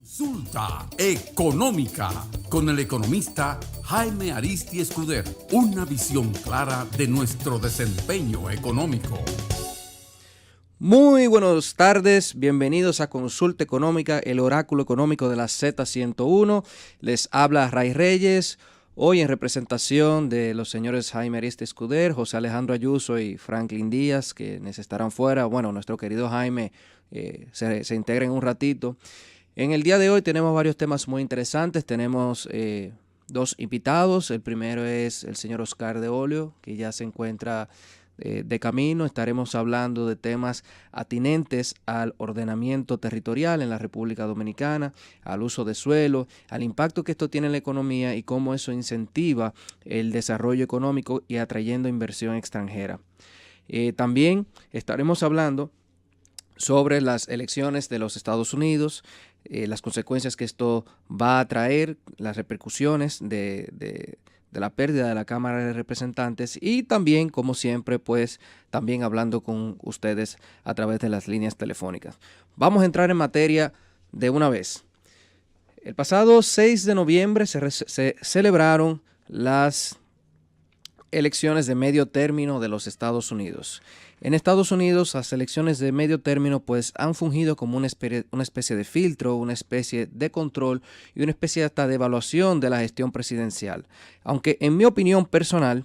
Consulta económica con el economista Jaime Aristi Escuder. Una visión clara de nuestro desempeño económico. Muy buenas tardes, bienvenidos a Consulta Económica, el oráculo económico de la Z101. Les habla Ray Reyes, hoy en representación de los señores Jaime Aristi Escuder, José Alejandro Ayuso y Franklin Díaz, quienes estarán fuera. Bueno, nuestro querido Jaime se integra en un ratito. En el día de hoy tenemos varios temas muy interesantes. Tenemos dos invitados. El primero es el señor Oscar de Olio, que ya se encuentra de camino. Estaremos hablando de temas atinentes al ordenamiento territorial en la República Dominicana, al uso de suelo, al impacto que esto tiene en la economía y cómo eso incentiva el desarrollo económico y atrayendo inversión extranjera. También estaremos hablando sobre las elecciones de los Estados Unidos, las consecuencias que esto va a traer, las repercusiones de la pérdida de la Cámara de Representantes y también, como siempre, pues también hablando con ustedes a través de las líneas telefónicas. Vamos a entrar en materia de una vez. El pasado 6 de noviembre se celebraron las elecciones de medio término de los Estados Unidos. En Estados Unidos, las elecciones de medio término pues han fungido como una especie de filtro, una especie de control y una especie hasta de evaluación de la gestión presidencial. Aunque en mi opinión personal,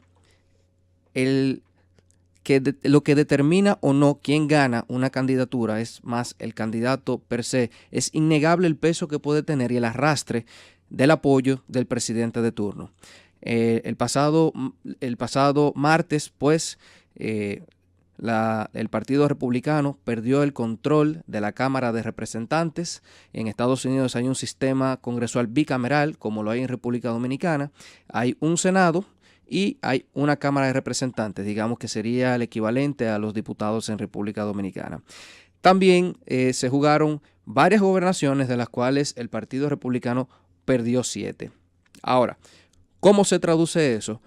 lo que determina o no quién gana una candidatura es más el candidato per se. Es innegable el peso que puede tener y el arrastre del apoyo del presidente de turno. El pasado martes, pues, el Partido Republicano perdió el control de la Cámara de Representantes. En Estados Unidos hay un sistema congresual bicameral, como lo hay en República Dominicana. Hay un Senado y hay una Cámara de Representantes, digamos que sería el equivalente a los diputados en República Dominicana. También se jugaron varias gobernaciones, de las cuales el Partido Republicano perdió 7. Ahora, ¿cómo se traduce eso?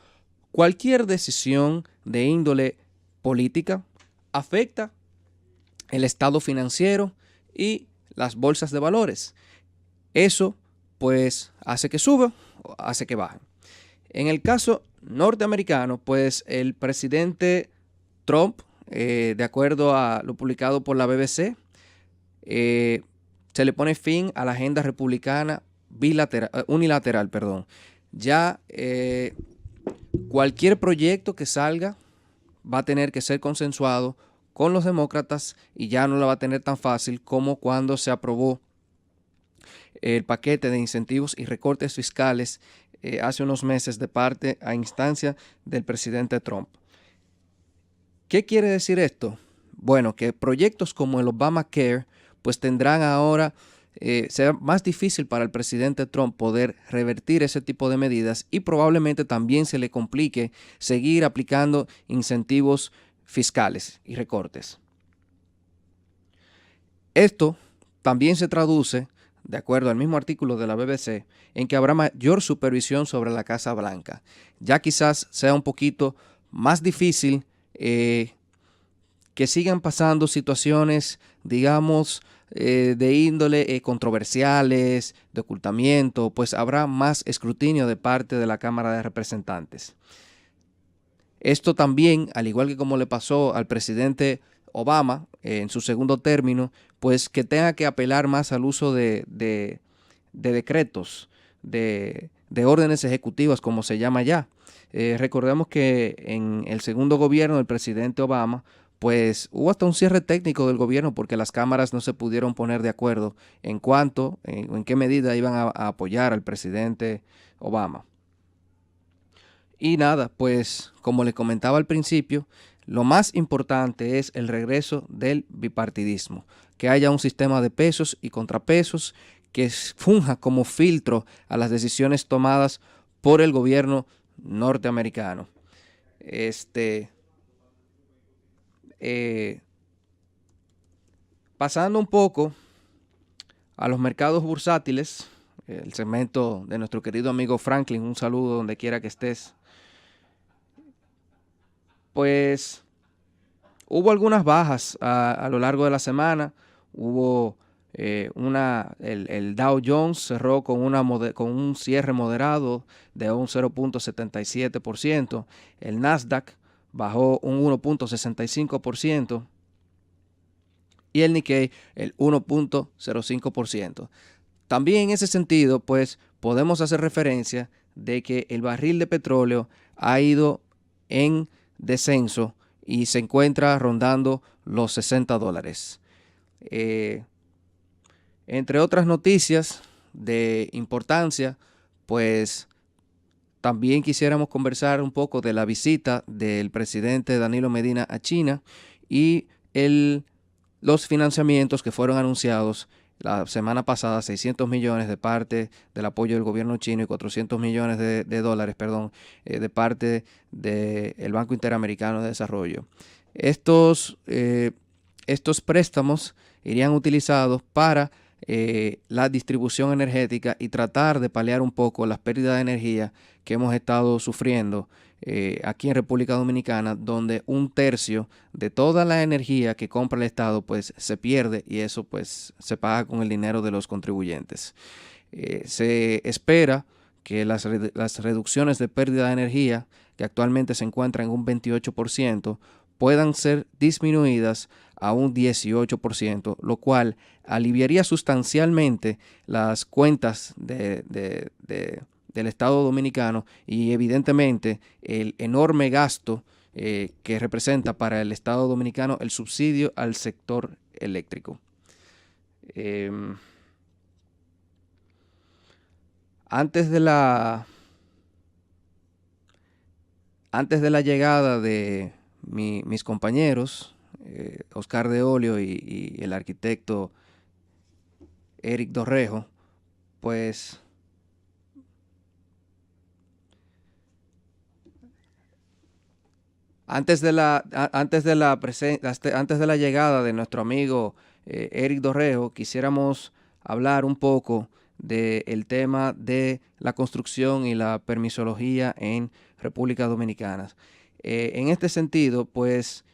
Cualquier decisión de índole política afecta el estado financiero y las bolsas de valores. Eso, pues, hace que suba o hace que baje. En el caso norteamericano, pues, el presidente Trump, de acuerdo a lo publicado por la BBC, se le pone fin a la agenda republicana unilateral. Ya cualquier proyecto que salga va a tener que ser consensuado con los demócratas y ya no la va a tener tan fácil como cuando se aprobó el paquete de incentivos y recortes fiscales hace unos meses de parte a instancia del presidente Trump. ¿Qué quiere decir esto? Bueno, que proyectos como el Obamacare pues tendrán ahora será más difícil para el presidente Trump poder revertir ese tipo de medidas y probablemente también se le complique seguir aplicando incentivos fiscales y recortes. Esto también se traduce, de acuerdo al mismo artículo de la BBC, en que habrá mayor supervisión sobre la Casa Blanca. Ya quizás sea un poquito más difícil que sigan pasando situaciones, digamos, de índole controversiales, de ocultamiento, pues habrá más escrutinio de parte de la Cámara de Representantes. Esto también, al igual que como le pasó al presidente Obama en su segundo término, pues que tenga que apelar más al uso de decretos, de órdenes ejecutivas, como se llama ya. Recordemos que en el segundo gobierno del presidente Obama, pues hubo hasta un cierre técnico del gobierno porque las cámaras no se pudieron poner de acuerdo en qué medida iban a apoyar al presidente Obama. Y nada, pues como les comentaba al principio, lo más importante es el regreso del bipartidismo, que haya un sistema de pesos y contrapesos que funja como filtro a las decisiones tomadas por el gobierno norteamericano. Pasando un poco a los mercados bursátiles, el segmento de nuestro querido amigo Franklin, un saludo donde quiera que estés. Pues hubo algunas bajas a lo largo de la semana. Hubo el Dow Jones cerró con un cierre moderado de un 0.77%. El Nasdaq bajó un 1.65% y el Nikkei el 1.05%. También en ese sentido, pues podemos hacer referencia de que el barril de petróleo ha ido en descenso y se encuentra rondando los $60. Entre otras noticias de importancia, pues también quisiéramos conversar un poco de la visita del presidente Danilo Medina a China y los financiamientos que fueron anunciados la semana pasada, 600 millones de parte del apoyo del gobierno chino y 400 millones de dólares, de parte del Banco Interamericano de Desarrollo. Estos préstamos irían utilizados para la distribución energética y tratar de paliar un poco las pérdidas de energía que hemos estado sufriendo aquí en República Dominicana, donde 1/3 de toda la energía que compra el Estado pues se pierde y eso pues se paga con el dinero de los contribuyentes. Se espera que las reducciones de pérdida de energía, que actualmente se encuentran en un 28%, puedan ser disminuidas a un 18%, lo cual aliviaría sustancialmente las cuentas del Estado dominicano y evidentemente el enorme gasto que representa para el Estado dominicano el subsidio al sector eléctrico. Antes de la llegada de mis compañeros, Oscar de Olio y el arquitecto Eric Dorrejo, pues antes de la llegada de nuestro amigo Eric Dorrejo, quisiéramos hablar un poco del tema de la construcción y la permisología en República Dominicana. En este sentido, pues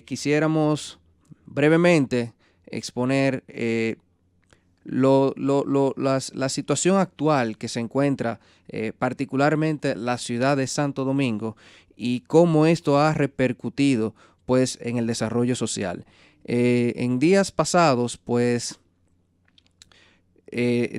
quisiéramos brevemente exponer la situación actual que se encuentra particularmente la ciudad de Santo Domingo y cómo esto ha repercutido pues en el desarrollo social. En días pasados pues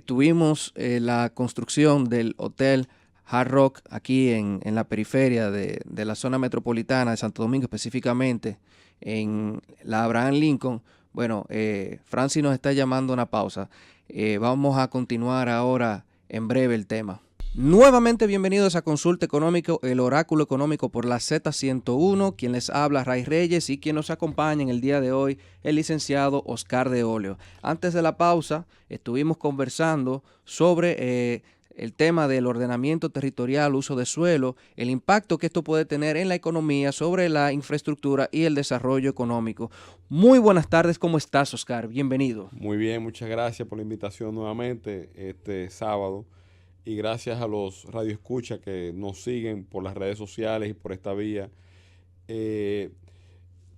tuvimos la construcción del Hotel Hard Rock aquí en la periferia de la zona metropolitana de Santo Domingo, específicamente en la Abraham Lincoln. Bueno, Francis nos está llamando a una pausa. Vamos a continuar ahora en breve el tema. Nuevamente bienvenidos a Consulta Económico, el oráculo económico por la Z101. Quien les habla, Ray Reyes, y quien nos acompaña en el día de hoy, el licenciado Oscar de Olio. Antes de la pausa, estuvimos conversando sobre el tema del ordenamiento territorial, uso de suelo, el impacto que esto puede tener en la economía, sobre la infraestructura y el desarrollo económico. Muy buenas tardes, ¿cómo estás, Oscar? Bienvenido. Muy bien, muchas gracias por la invitación nuevamente este sábado y gracias a los radioescuchas que nos siguen por las redes sociales y por esta vía.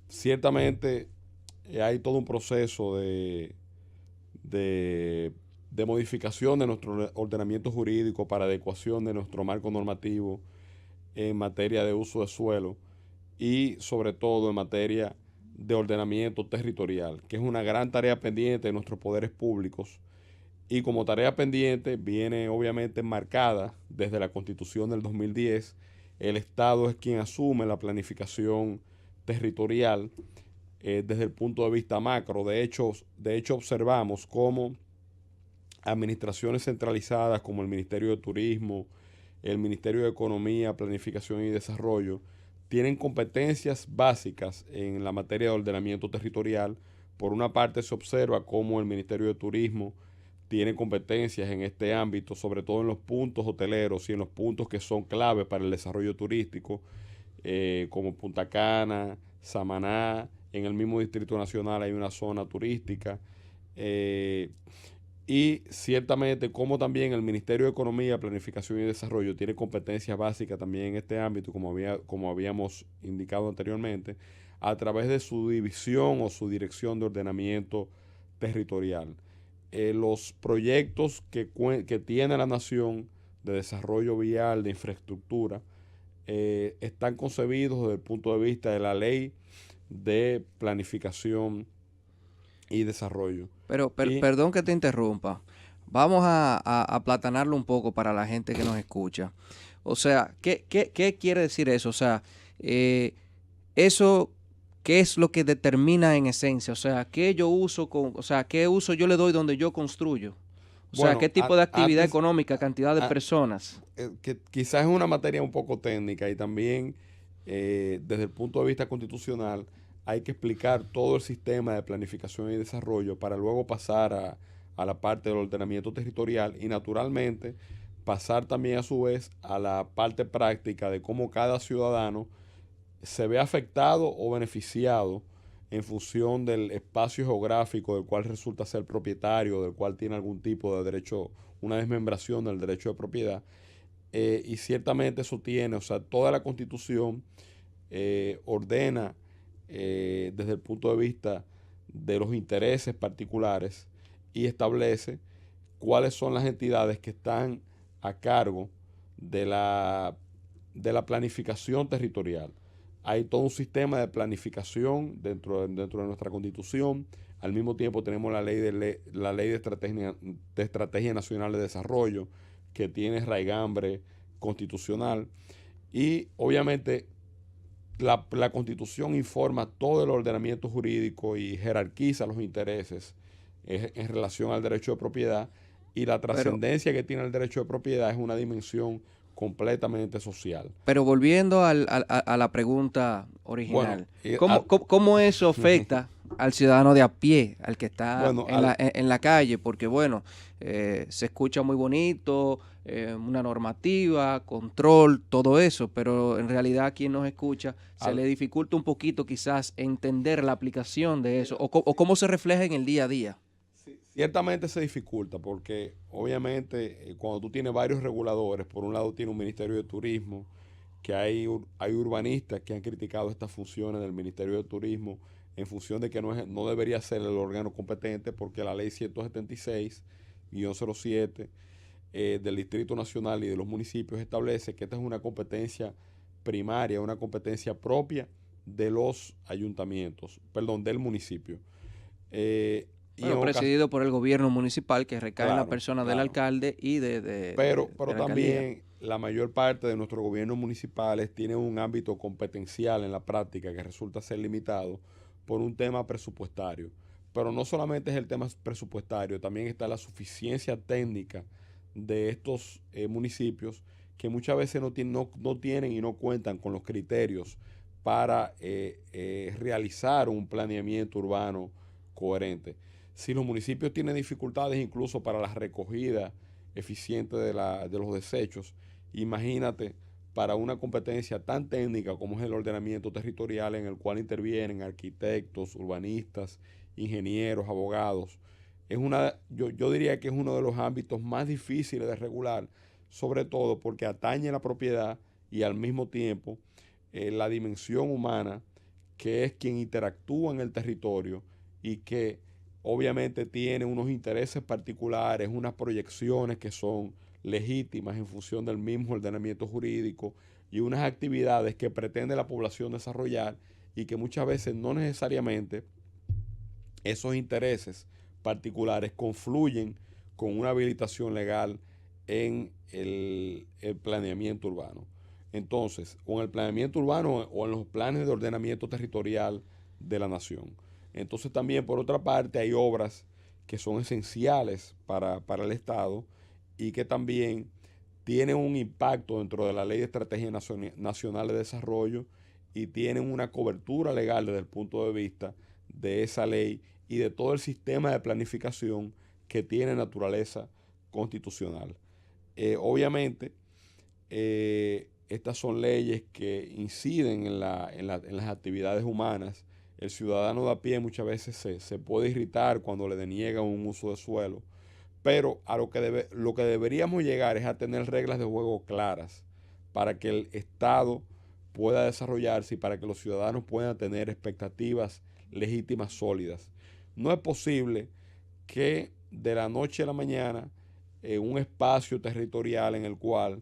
Ciertamente hay todo un proceso de modificación de nuestro ordenamiento jurídico para adecuación de nuestro marco normativo en materia de uso de suelo y sobre todo en materia de ordenamiento territorial, que es una gran tarea pendiente de nuestros poderes públicos y como tarea pendiente viene obviamente enmarcada desde la Constitución del 2010. El Estado es quien asume la planificación territorial desde el punto de vista macro. De hecho observamos cómo administraciones centralizadas como el Ministerio de Turismo, el Ministerio de Economía, Planificación y Desarrollo, tienen competencias básicas en la materia de ordenamiento territorial. Por una parte se observa cómo el Ministerio de Turismo tiene competencias en este ámbito, sobre todo en los puntos hoteleros y en los puntos que son claves para el desarrollo turístico, como Punta Cana, Samaná. En el mismo Distrito Nacional hay una zona turística. Y ciertamente como también el Ministerio de Economía, Planificación y Desarrollo tiene competencias básicas también en este ámbito, como habíamos indicado anteriormente, a través de su división o su dirección de ordenamiento territorial. Los proyectos que tiene la nación de desarrollo vial, de infraestructura, están concebidos desde el punto de vista de la ley de planificación y desarrollo. Pero perdón que te interrumpa. Vamos a aplatanarlo un poco para la gente que nos escucha. O sea, ¿qué quiere decir eso? O sea, eso, ¿qué es lo que determina en esencia? O sea, ¿qué yo uso qué uso yo le doy donde yo construyo? O sea, Bueno, ¿qué tipo de actividad antes, económica, cantidad de personas? que quizás es una materia un poco técnica y también desde el punto de vista constitucional hay que explicar todo el sistema de planificación y desarrollo para luego pasar a la parte del ordenamiento territorial y naturalmente pasar también a su vez a la parte práctica de cómo cada ciudadano se ve afectado o beneficiado en función del espacio geográfico del cual resulta ser propietario, del cual tiene algún tipo de derecho, una desmembración del derecho de propiedad. Y ciertamente eso tiene, o sea, toda la Constitución ordena desde el punto de vista de los intereses particulares y establece cuáles son las entidades que están a cargo de la planificación territorial. Hay todo un sistema de planificación dentro de nuestra Constitución. Al mismo tiempo tenemos la ley de Estrategia Nacional de Desarrollo, que tiene raigambre constitucional. Y obviamente la Constitución informa todo el ordenamiento jurídico y jerarquiza los intereses en relación al derecho de propiedad. Y la trascendencia que tiene el derecho de propiedad es una dimensión completamente social. Pero volviendo a la pregunta original, Bueno, ¿cómo eso afecta al ciudadano de a pie, al que está bueno, en la calle? Porque bueno, se escucha muy bonito, una normativa, control, todo eso, pero en realidad a quien nos escucha se le dificulta un poquito quizás entender la aplicación de eso o cómo se refleja en el día a día. Ciertamente se dificulta porque obviamente cuando tú tienes varios reguladores, por un lado tiene un Ministerio de Turismo, que hay urbanistas que han criticado estas funciones del Ministerio de Turismo en función de que no debería ser el órgano competente porque la ley 176-07 del Distrito Nacional y de los municipios establece que esta es una competencia primaria, una competencia propia de los ayuntamientos, perdón, del municipio. Bueno, presidido por el gobierno municipal que recae en la persona del alcalde y pero de la también la mayor parte de nuestros gobiernos municipales tienen un ámbito competencial en la práctica que resulta ser limitado por un tema presupuestario. Pero no solamente es el tema presupuestario, también está la suficiencia técnica de estos municipios que muchas veces no tienen y no cuentan con los criterios para realizar un planeamiento urbano coherente. Si los municipios tienen dificultades incluso para la recogida eficiente de los desechos, imagínate para una competencia tan técnica como es el ordenamiento territorial en el cual intervienen arquitectos, urbanistas, ingenieros, abogados. Yo diría que es uno de los ámbitos más difíciles de regular, sobre todo porque atañe la propiedad y al mismo tiempo la dimensión humana, que es quien interactúa en el territorio y que obviamente tiene unos intereses particulares, unas proyecciones que son legítimas en función del mismo ordenamiento jurídico y unas actividades que pretende la población desarrollar y que muchas veces no necesariamente esos intereses particulares confluyen con una habilitación legal en el planeamiento urbano. Entonces, o en el planeamiento urbano o en los planes de ordenamiento territorial de la nación. Entonces también, por otra parte, hay obras que son esenciales para el Estado y que también tienen un impacto dentro de la Ley de Estrategia Nacional de Desarrollo y tienen una cobertura legal desde el punto de vista de esa ley y de todo el sistema de planificación que tiene naturaleza constitucional. Obviamente, estas son leyes que inciden en las actividades humanas. El ciudadano de a pie muchas veces se puede irritar cuando le deniegan un uso de suelo, pero a lo que deberíamos llegar es a tener reglas de juego claras para que el Estado pueda desarrollarse y para que los ciudadanos puedan tener expectativas legítimas sólidas. No es posible que de la noche a la mañana, un espacio territorial en el cual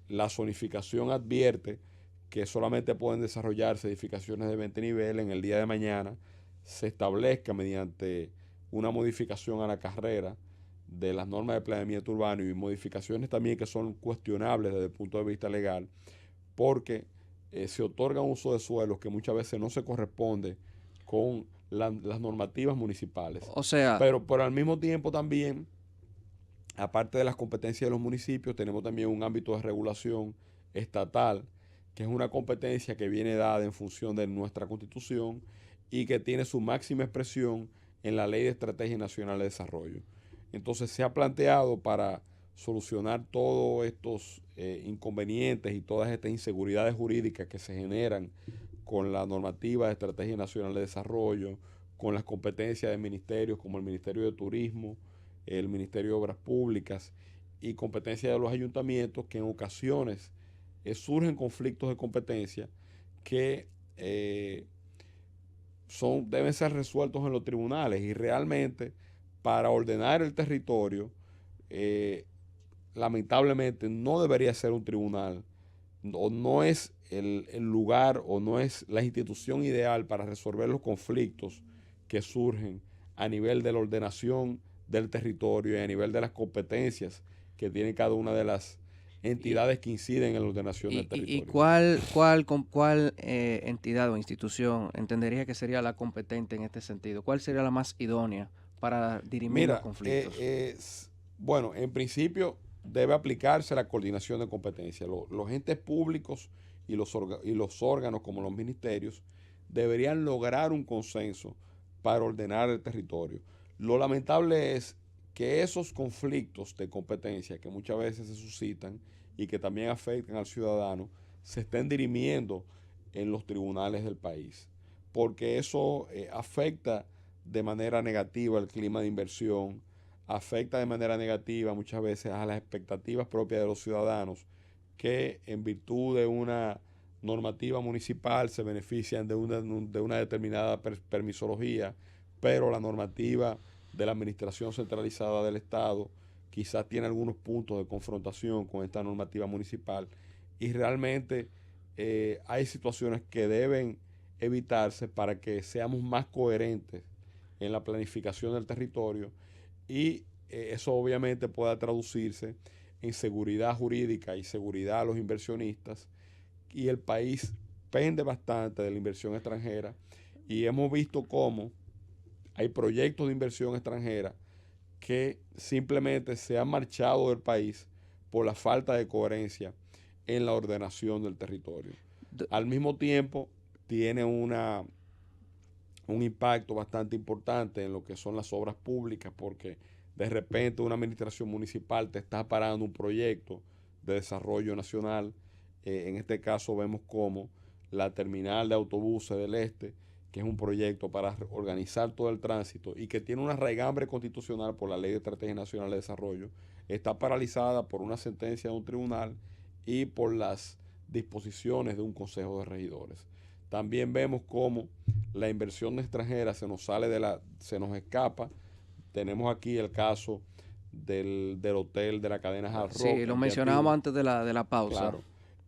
la zonificación advierte que solamente pueden desarrollarse edificaciones de 20 niveles, en el día de mañana se establezca mediante una modificación a la carrera de las normas de planeamiento urbano y modificaciones también que son cuestionables desde el punto de vista legal, porque se otorga un uso de suelos que muchas veces no se corresponde con las normativas municipales. O sea, pero al mismo tiempo también, aparte de las competencias de los municipios, tenemos también un ámbito de regulación estatal, que es una competencia que viene dada en función de nuestra Constitución y que tiene su máxima expresión en la Ley de Estrategia Nacional de Desarrollo. Entonces se ha planteado para solucionar todos estos inconvenientes y todas estas inseguridades jurídicas que se generan con la normativa de Estrategia Nacional de Desarrollo, con las competencias de ministerios como el Ministerio de Turismo, el Ministerio de Obras Públicas y competencias de los ayuntamientos, que en ocasiones surgen conflictos de competencia que deben ser resueltos en los tribunales, y realmente para ordenar el territorio lamentablemente no debería ser un tribunal, o no es el lugar o no es la institución ideal para resolver los conflictos que surgen a nivel de la ordenación del territorio y a nivel de las competencias que tiene cada una de las entidades que inciden en la ordenación del territorio. ¿Y cuál entidad o institución entendería que sería la competente en este sentido? ¿Cuál sería la más idónea para dirimir los conflictos? Bueno, en principio debe aplicarse la coordinación de competencia. Los entes públicos y los órganos como los ministerios deberían lograr un consenso para ordenar el territorio. Lo lamentable es que esos conflictos de competencia que muchas veces se suscitan y que también afectan al ciudadano se estén dirimiendo en los tribunales del país, porque eso afecta de manera negativa el clima de inversión, afecta de manera negativa muchas veces a las expectativas propias de los ciudadanos, que en virtud de una normativa municipal se benefician de una determinada permisología, pero la normativa de la administración centralizada del Estado quizás tiene algunos puntos de confrontación con esta normativa municipal, y realmente hay situaciones que deben evitarse para que seamos más coherentes en la planificación del territorio, y eso obviamente pueda traducirse en seguridad jurídica y seguridad a los inversionistas, y el país pende bastante de la inversión extranjera, y hemos visto cómo hay proyectos de inversión extranjera que simplemente se han marchado del país por la falta de coherencia en la ordenación del territorio. Al mismo tiempo, tiene un impacto bastante importante en lo que son las obras públicas, porque de repente una administración municipal te está parando un proyecto de desarrollo nacional. En este caso vemos como la terminal de autobuses del Este, que es un proyecto para organizar todo el tránsito y que tiene una raigambre constitucional por la Ley de Estrategia Nacional de Desarrollo, está paralizada por una sentencia de un tribunal y por las disposiciones de un consejo de regidores. También vemos cómo la inversión extranjera se nos escapa. Tenemos aquí el caso del hotel de la cadena Hard Rock. Sí, lo mencionábamos antes de la pausa. Claro.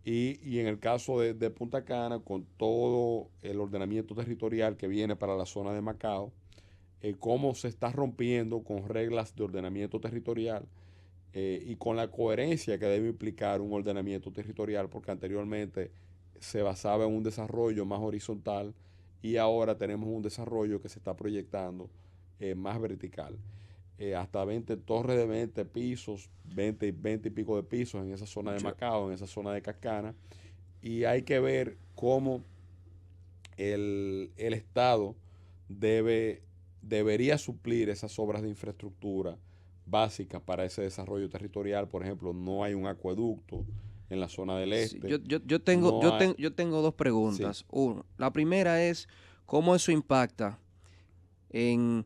Y en el caso de Punta Cana, con todo el ordenamiento territorial que viene para la zona de Macao, cómo se está rompiendo con reglas de ordenamiento territorial y con la coherencia que debe implicar un ordenamiento territorial, porque anteriormente se basaba en un desarrollo más horizontal y ahora tenemos un desarrollo que se está proyectando más vertical. Hasta 20 torres de 20 pisos, 20 y pico de pisos en esa zona de Macao, en esa zona de Cascana, y hay que ver cómo el Estado debería suplir esas obras de infraestructura básicas para ese desarrollo territorial. Por ejemplo, no hay un acueducto en la zona del este. Sí, yo tengo dos preguntas. Sí. La primera es, ¿cómo eso impacta en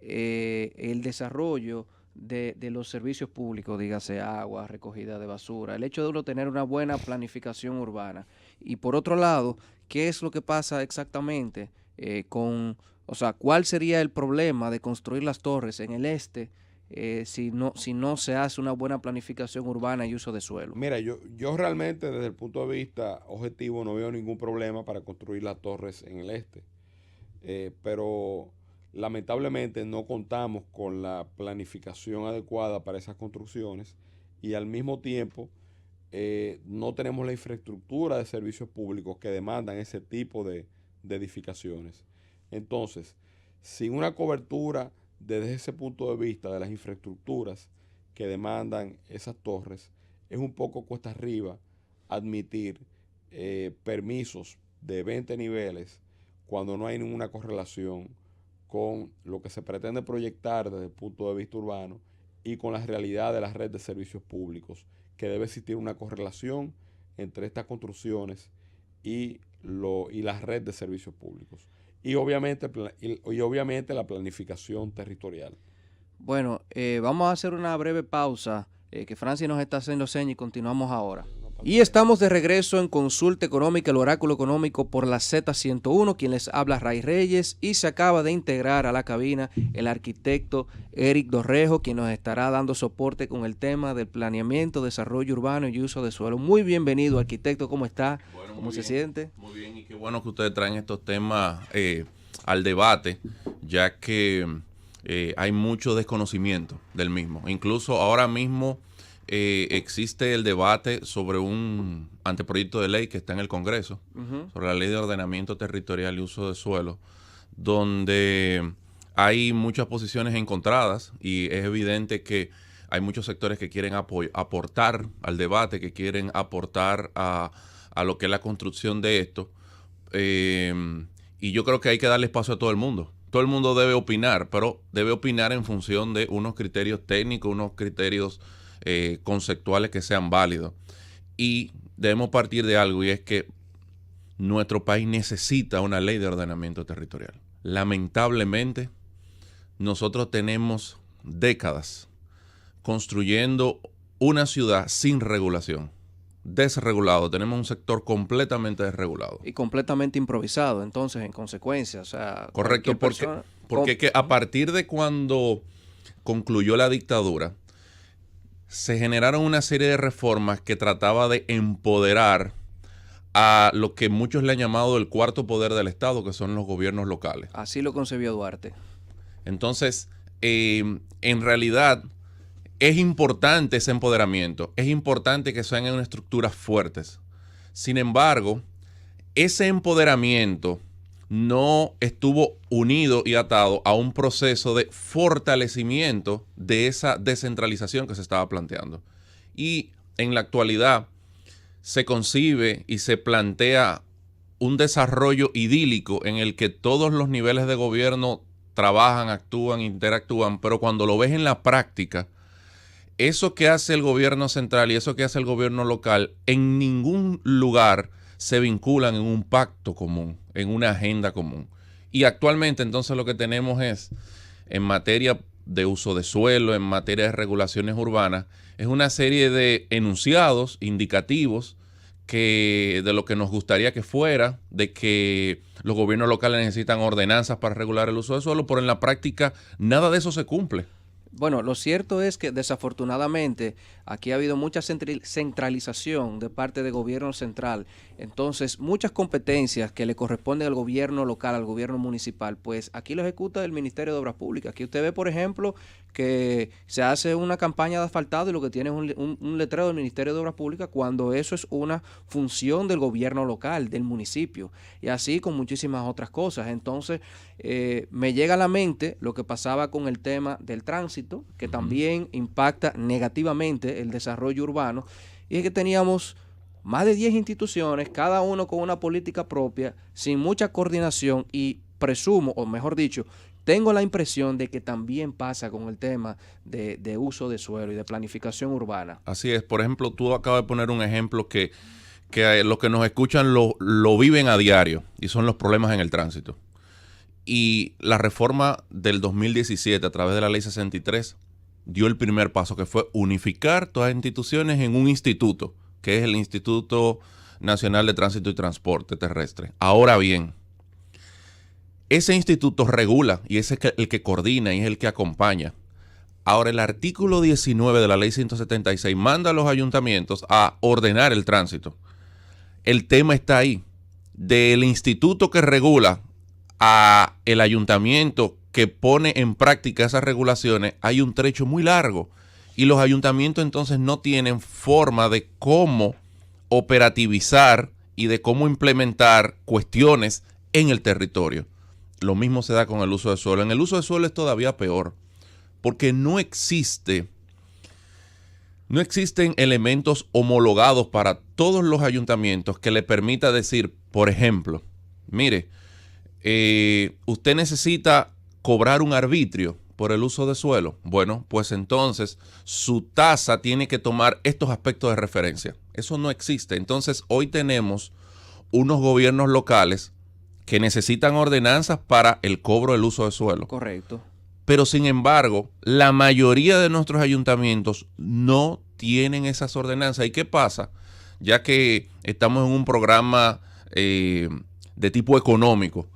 el desarrollo de los servicios públicos, dígase agua, recogida de basura, el hecho de uno tener una buena planificación urbana? Y por otro lado, ¿qué es lo que pasa exactamente con O sea, ¿cuál sería el problema de construir las torres en el este si no se hace una buena planificación urbana y uso de suelo? Mira, yo realmente desde el punto de vista objetivo no veo ningún problema para construir las torres en el este. Pero lamentablemente no contamos con la planificación adecuada para esas construcciones y al mismo tiempo no tenemos la infraestructura de servicios públicos que demandan ese tipo de edificaciones. Entonces, sin una cobertura desde ese punto de vista de las infraestructuras que demandan esas torres, es un poco cuesta arriba admitir permisos de 20 niveles cuando no hay ninguna correlación con lo que se pretende proyectar desde el punto de vista urbano y con la realidad de la red de servicios públicos, que debe existir una correlación entre estas construcciones y la red de servicios públicos. Y obviamente la planificación territorial. Bueno, vamos a hacer una breve pausa, que Francis nos está haciendo señas y continuamos ahora. Y estamos de regreso en Consulta Económica, el oráculo económico por la Z101, quien les habla Ray Reyes, y se acaba de integrar a la cabina el arquitecto Eric Dorrejo, quien nos estará dando soporte con el tema del planeamiento, desarrollo urbano y uso de suelo. Muy bienvenido, arquitecto, ¿cómo está? Bueno, ¿Cómo se siente? Muy bien, y qué bueno que ustedes traen estos temas al debate, ya que hay mucho desconocimiento del mismo. Incluso ahora mismo existe el debate sobre un anteproyecto de ley que está en el Congreso, sobre la Ley de Ordenamiento Territorial y Uso de Suelo, donde hay muchas posiciones encontradas y es evidente que hay muchos sectores que quieren aportar al debate, que quieren aportar a lo que es la construcción de esto. Y yo creo que hay que darle espacio a todo el mundo. Todo el mundo debe opinar, pero debe opinar en función de unos criterios técnicos, unos criterios conceptuales que sean válidos. Y debemos partir de algo, y es que nuestro país necesita una ley de ordenamiento territorial. Lamentablemente, nosotros tenemos décadas construyendo una ciudad sin regulación, desregulado. Tenemos un sector completamente desregulado. Y completamente improvisado, entonces, en consecuencia. O sea, correcto, porque es que a partir de cuando concluyó la dictadura, se generaron una serie de reformas que trataba de empoderar a lo que muchos le han llamado el cuarto poder del Estado, que son los gobiernos locales. Así lo concebió Duarte. Entonces, en realidad, es importante ese empoderamiento, es importante que sean en estructuras fuertes. Sin embargo, ese empoderamiento no estuvo unido y atado a un proceso de fortalecimiento de esa descentralización que se estaba planteando. Y en la actualidad se concibe y se plantea un desarrollo idílico en el que todos los niveles de gobierno trabajan, actúan, interactúan, pero cuando lo ves en la práctica, eso que hace el gobierno central y eso que hace el gobierno local en ningún lugar se vinculan en un pacto común, en una agenda común. Y actualmente entonces lo que tenemos es, en materia de uso de suelo, en materia de regulaciones urbanas, es una serie de enunciados indicativos de lo que nos gustaría que fuera, de que los gobiernos locales necesitan ordenanzas para regular el uso de suelo, pero en la práctica nada de eso se cumple. Bueno, lo cierto es que desafortunadamente aquí ha habido mucha centralización de parte del gobierno central. Entonces, muchas competencias que le corresponden al gobierno local, al gobierno municipal, pues aquí lo ejecuta el Ministerio de Obras Públicas. Aquí usted ve, por ejemplo, que se hace una campaña de asfaltado y lo que tiene es un letrero del Ministerio de Obras Públicas, cuando eso es una función del gobierno local, del municipio, y así con muchísimas otras cosas. Entonces, me llega a la mente lo que pasaba con el tema del tránsito, que también impacta negativamente el desarrollo urbano, y es que teníamos más de 10 instituciones, cada uno con una política propia, sin mucha coordinación, y presumo, o mejor dicho, tengo la impresión de que también pasa con el tema de uso de suelo y de planificación urbana. Así es. Por ejemplo, tú acabas de poner un ejemplo que los que nos escuchan lo viven a diario, y son los problemas en el tránsito. Y la reforma del 2017 a través de la Ley 63 dio el primer paso, que fue unificar todas las instituciones en un instituto, que es el Instituto Nacional de Tránsito y Transporte Terrestre. Ahora bien, ese instituto regula y es el que coordina y es el que acompaña. Ahora, el artículo 19 de la ley 176 manda a los ayuntamientos a ordenar el tránsito. El tema está ahí. Del instituto que regula a el ayuntamiento que pone en práctica esas regulaciones, hay un trecho muy largo. Y los ayuntamientos entonces no tienen forma de cómo operativizar y de cómo implementar cuestiones en el territorio. Lo mismo se da con el uso de suelo. En el uso de suelo es todavía peor, porque no existen elementos homologados para todos los ayuntamientos que le permita decir, por ejemplo, mire, usted necesita cobrar un arbitrio por el uso de suelo. Bueno, pues entonces su tasa tiene que tomar estos aspectos de referencia. Eso no existe. Entonces hoy tenemos unos gobiernos locales que necesitan ordenanzas para el cobro del uso de suelo. Correcto. Pero sin embargo, la mayoría de nuestros ayuntamientos no tienen esas ordenanzas. ¿Y qué pasa? Ya que estamos en un programa de tipo económico,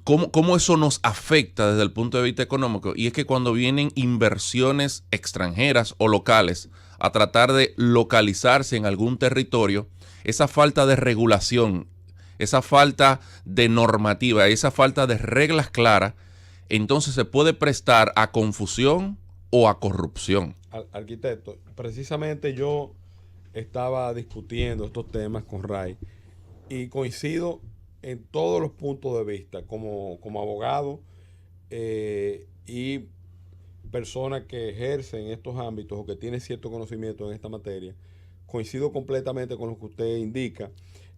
¿cómo eso nos afecta desde el punto de vista económico? Y es que cuando vienen inversiones extranjeras o locales a tratar de localizarse en algún territorio, esa falta de regulación, esa falta de normativa, esa falta de reglas claras, entonces se puede prestar a confusión o a corrupción. Arquitecto, precisamente yo estaba discutiendo estos temas con Ray y coincido en todos los puntos de vista como abogado y persona que ejerce en estos ámbitos o que tiene cierto conocimiento en esta materia. Coincido completamente con lo que usted indica.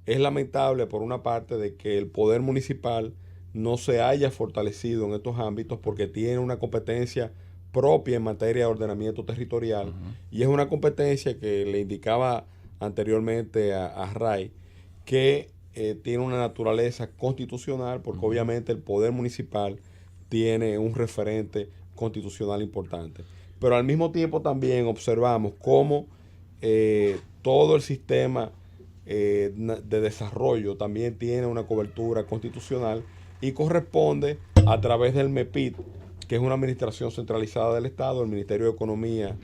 Es lamentable, por una parte, de que el poder municipal no se haya fortalecido en estos ámbitos porque tiene una competencia propia en materia de ordenamiento territorial. Y es una competencia que le indicaba anteriormente a Ray, que tiene una naturaleza constitucional, porque obviamente el poder municipal tiene un referente constitucional importante. Pero al mismo tiempo también observamos cómo todo el sistema de desarrollo también tiene una cobertura constitucional y corresponde a través del MEPID, que es una administración centralizada del Estado, el Ministerio de Economía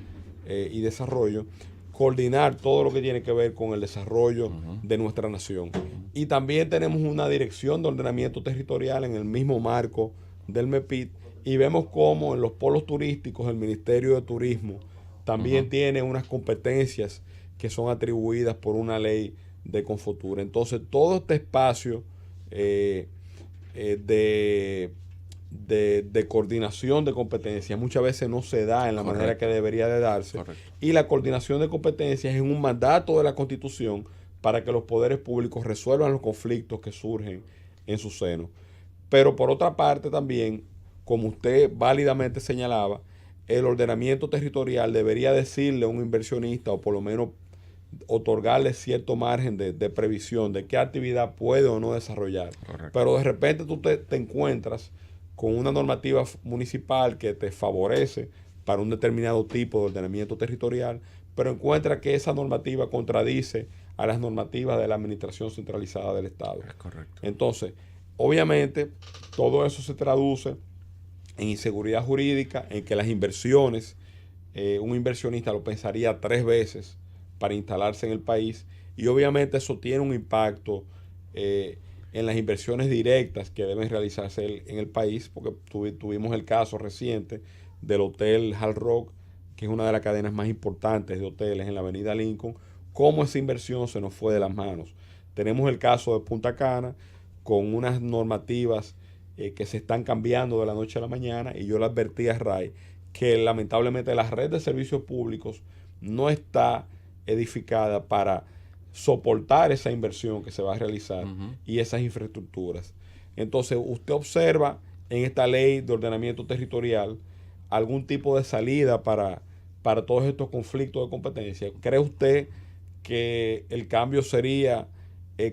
y Desarrollo, coordinar todo lo que tiene que ver con el desarrollo de nuestra nación. Y también tenemos una dirección de ordenamiento territorial en el mismo marco del MEPID, y vemos cómo en los polos turísticos el Ministerio de Turismo también tiene unas competencias que son atribuidas por una ley de Confotur. Entonces, todo este espacio de coordinación de competencias muchas veces no se da en la manera que debería de darse. Correcto. Y la coordinación de competencias es un mandato de la Constitución para que los poderes públicos resuelvan los conflictos que surgen en su seno. Pero por otra parte también, como usted válidamente señalaba, el ordenamiento territorial debería decirle a un inversionista, o por lo menos otorgarle cierto margen de previsión de qué actividad puede o no desarrollar. Correcto. Pero de repente tú te encuentras con una normativa municipal que te favorece para un determinado tipo de ordenamiento territorial, pero encuentras que esa normativa contradice a las normativas de la administración centralizada del Estado. Es correcto. Entonces, obviamente, todo eso se traduce en inseguridad jurídica, en que las inversiones, un inversionista lo pensaría 3 veces para instalarse en el país, y obviamente eso tiene un impacto en las inversiones directas que deben realizarse en el país, porque tuvimos el caso reciente del Hotel Hard Rock, que es una de las cadenas más importantes de hoteles en la avenida Lincoln, cómo esa inversión se nos fue de las manos. Tenemos el caso de Punta Cana, con unas normativas que se están cambiando de la noche a la mañana, y yo le advertí a Ray que lamentablemente la red de servicios públicos no está edificada para soportar esa inversión que se va a realizar y esas infraestructuras. Entonces, usted observa en esta ley de ordenamiento territorial algún tipo de salida para todos estos conflictos de competencia. ¿Cree usted que el cambio sería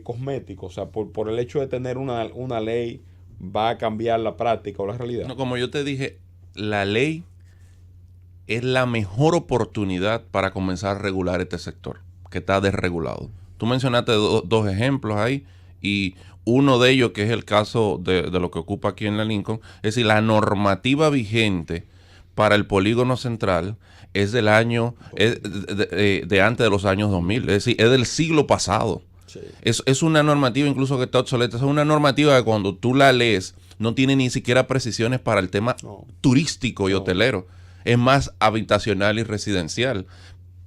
cosmético? O sea, por el hecho de tener una ley, ¿va a cambiar la práctica o la realidad? No, como yo te dije, la ley es la mejor oportunidad para comenzar a regular este sector, que está desregulado. Tú mencionaste dos ejemplos ahí, y Uno de ellos, que es el caso de lo que ocupa aquí en la Lincoln, es decir, la normativa vigente para el polígono central es del año, de antes de los años 2000, es decir, es del siglo pasado. Sí. Es una normativa incluso que está obsoleta, es una normativa que cuando tú la lees no tiene ni siquiera precisiones para el tema turístico y hotelero, es más habitacional y residencial.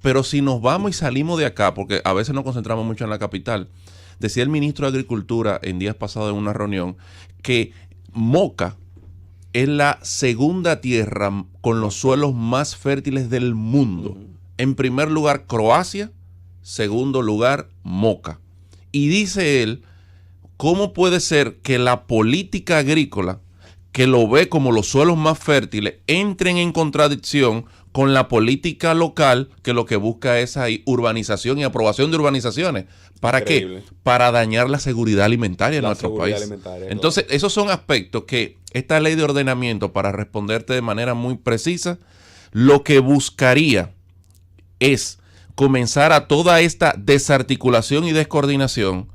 Pero si nos vamos y salimos de acá, porque a veces nos concentramos mucho en la capital, decía el ministro de Agricultura en días pasados en una reunión que Moca es la segunda tierra con los suelos más fértiles del mundo. En primer lugar, Croacia. Segundo lugar, Moca. Y dice él, ¿cómo puede ser que la política agrícola, que lo ve como los suelos más fértiles, entren en contradicción con la política local, que lo que busca es ahí urbanización y aprobación de urbanizaciones? ¿Para Increíble. ¿Qué? Para dañar la seguridad alimentaria de nuestro país. Entonces, esos son aspectos que esta ley de ordenamiento, para responderte de manera muy precisa, lo que buscaría es comenzar a toda esta desarticulación y descoordinación,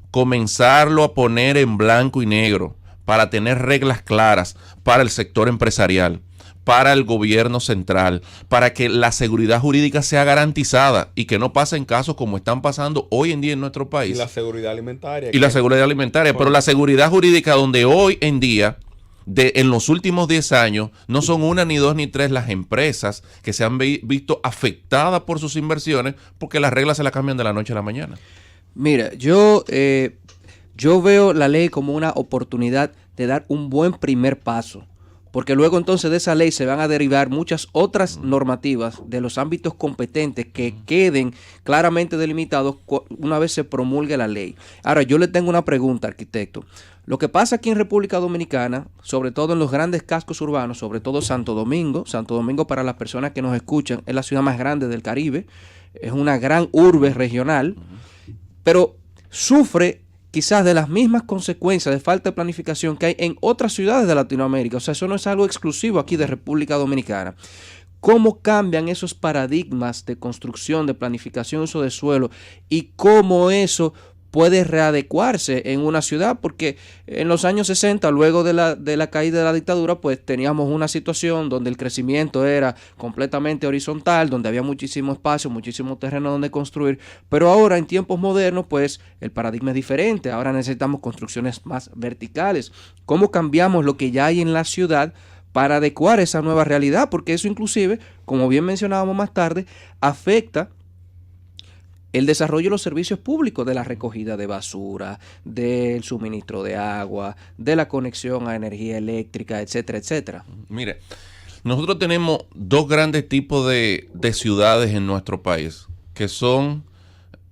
comenzarlo a poner en blanco y negro para tener reglas claras para el sector empresarial, para el gobierno central, para que la seguridad jurídica sea garantizada y que no pasen casos como están pasando hoy en día en nuestro país. Y la seguridad alimentaria. Y la seguridad alimentaria, pero la seguridad jurídica donde hoy en día, en los últimos 10 años, no son una, ni dos, ni tres las empresas que se han visto afectadas por sus inversiones porque las reglas se las cambian de la noche a la mañana. Mira, yo veo la ley como una oportunidad de dar un buen primer paso. Porque luego entonces de esa ley se van a derivar muchas otras normativas de los ámbitos competentes que queden claramente delimitados una vez se promulgue la ley. Ahora, yo le tengo una pregunta, arquitecto. Lo que pasa aquí en República Dominicana, sobre todo en los grandes cascos urbanos, sobre todo Santo Domingo para las personas que nos escuchan, es la ciudad más grande del Caribe, es una gran urbe regional, pero sufre quizás de las mismas consecuencias de falta de planificación que hay en otras ciudades de Latinoamérica. O sea, eso no es algo exclusivo aquí de República Dominicana. ¿Cómo cambian esos paradigmas de construcción, de planificación, uso de suelo y cómo eso puede readecuarse en una ciudad? Porque en los años 60, luego de la caída de la dictadura, pues teníamos una situación donde el crecimiento era completamente horizontal, donde había muchísimo espacio, muchísimo terreno donde construir, pero ahora en tiempos modernos, pues el paradigma es diferente. Ahora necesitamos construcciones más verticales. ¿Cómo cambiamos lo que ya hay en la ciudad para adecuar esa nueva realidad? Porque eso inclusive, como bien mencionábamos más tarde, afecta el desarrollo de los servicios públicos, de la recogida de basura, del suministro de agua, de la conexión a energía eléctrica, etcétera, etcétera. Mire, nosotros tenemos dos grandes tipos de ciudades en nuestro país, que son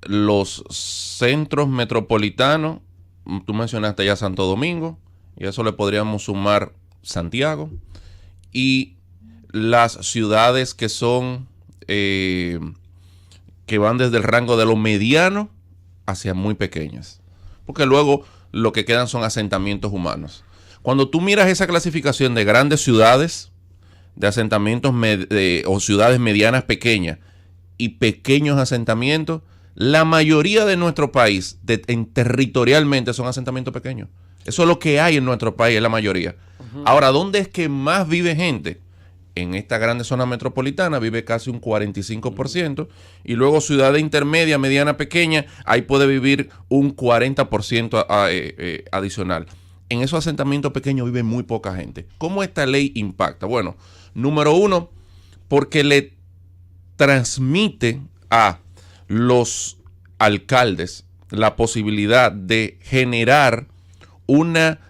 los centros metropolitanos. Tú mencionaste ya Santo Domingo, y a eso le podríamos sumar Santiago, y las ciudades que son que van desde el rango de lo mediano hacia muy pequeñas, porque luego lo que quedan son asentamientos humanos. Cuando tú miras esa clasificación de grandes ciudades, de asentamientos o ciudades medianas pequeñas y pequeños asentamientos, la mayoría de nuestro país territorialmente son asentamientos pequeños. Eso es lo que hay en nuestro país, es la mayoría. Ahora, ¿dónde es que más vive gente? En esta grande zona metropolitana vive casi un 45%, y luego ciudades intermedias, mediana, pequeña, ahí puede vivir un 40% adicional. En esos asentamientos pequeños vive muy poca gente. ¿Cómo esta ley impacta? Bueno, número uno, porque le transmite a los alcaldes la posibilidad de generar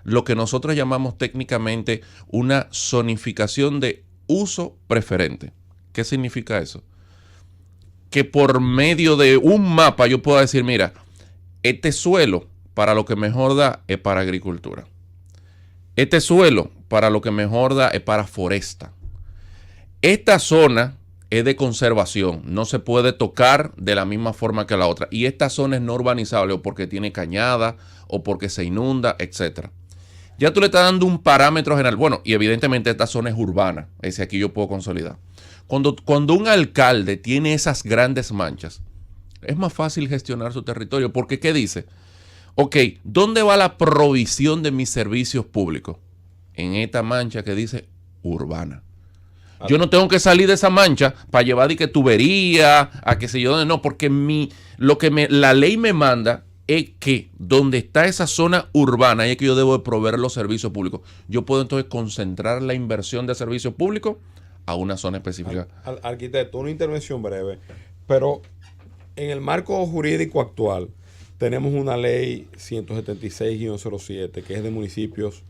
lo que nosotros llamamos técnicamente una zonificación de uso preferente. ¿Qué significa eso? Que por medio de un mapa yo puedo decir, mira, este suelo para lo que mejor da es para agricultura. Este suelo para lo que mejor da es para foresta. Esta zona es de conservación, no se puede tocar de la misma forma que la otra. Y esta zona es no urbanizable o porque tiene cañada o porque se inunda, etcétera. Ya tú le estás dando un parámetro general. Bueno, y evidentemente esta zona es urbana. Ese aquí yo puedo consolidar. Cuando un alcalde tiene esas grandes manchas, es más fácil gestionar su territorio. Porque, ¿qué dice? Ok, ¿dónde va la provisión de mis servicios públicos? En esta mancha que dice urbana. Yo no tengo que salir de esa mancha para llevar de que tubería, a qué sé yo dónde, no, porque la ley me manda es que donde está esa zona urbana ahí es que yo debo de proveer los servicios públicos. Yo puedo entonces concentrar la inversión de servicios públicos a una zona específica. Arquitecto, una intervención breve, pero en el marco jurídico actual tenemos una ley 176-07 que es de municipios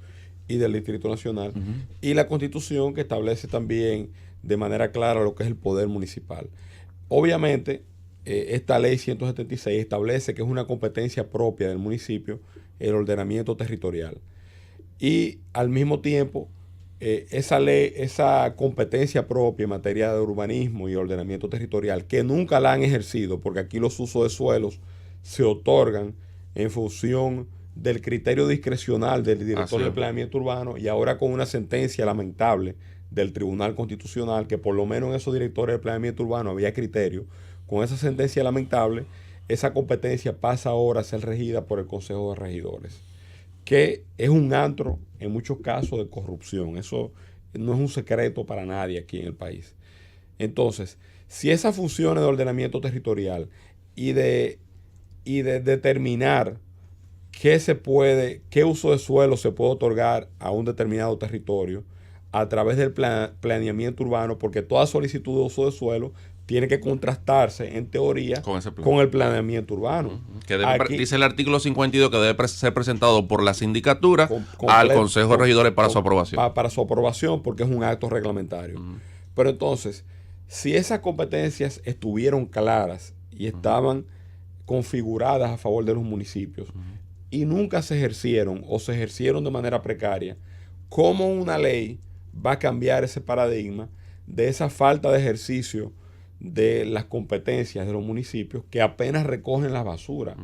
y del Distrito Nacional, y la Constitución que establece también de manera clara lo que es el poder municipal. Obviamente, esta ley 176 establece que es una competencia propia del municipio el ordenamiento territorial. Y al mismo tiempo, esa ley, esa competencia propia en materia de urbanismo y ordenamiento territorial, que nunca la han ejercido, porque aquí los usos de suelos se otorgan en función del criterio discrecional del director de planeamiento urbano, y ahora con una sentencia lamentable del Tribunal Constitucional, que por lo menos en esos directores de planeamiento urbano había criterio, con esa sentencia lamentable, esa competencia pasa ahora a ser regida por el Consejo de Regidores, que es un antro en muchos casos de corrupción. Eso no es un secreto para nadie aquí en el país. Entonces, si esas funciones de ordenamiento territorial y de determinar qué uso de suelo se puede otorgar a un determinado territorio a través del planeamiento urbano, porque toda solicitud de uso de suelo tiene que contrastarse en teoría con el planeamiento urbano. Que dice el artículo 52 que debe ser presentado por la sindicatura al Consejo de Regidores para su aprobación. Para su aprobación, porque es un acto reglamentario. Pero entonces, si esas competencias estuvieron claras y estaban configuradas a favor de los municipios, y nunca se ejercieron o se ejercieron de manera precaria, ¿cómo una ley va a cambiar ese paradigma de esa falta de ejercicio de las competencias de los municipios que apenas recogen la basura?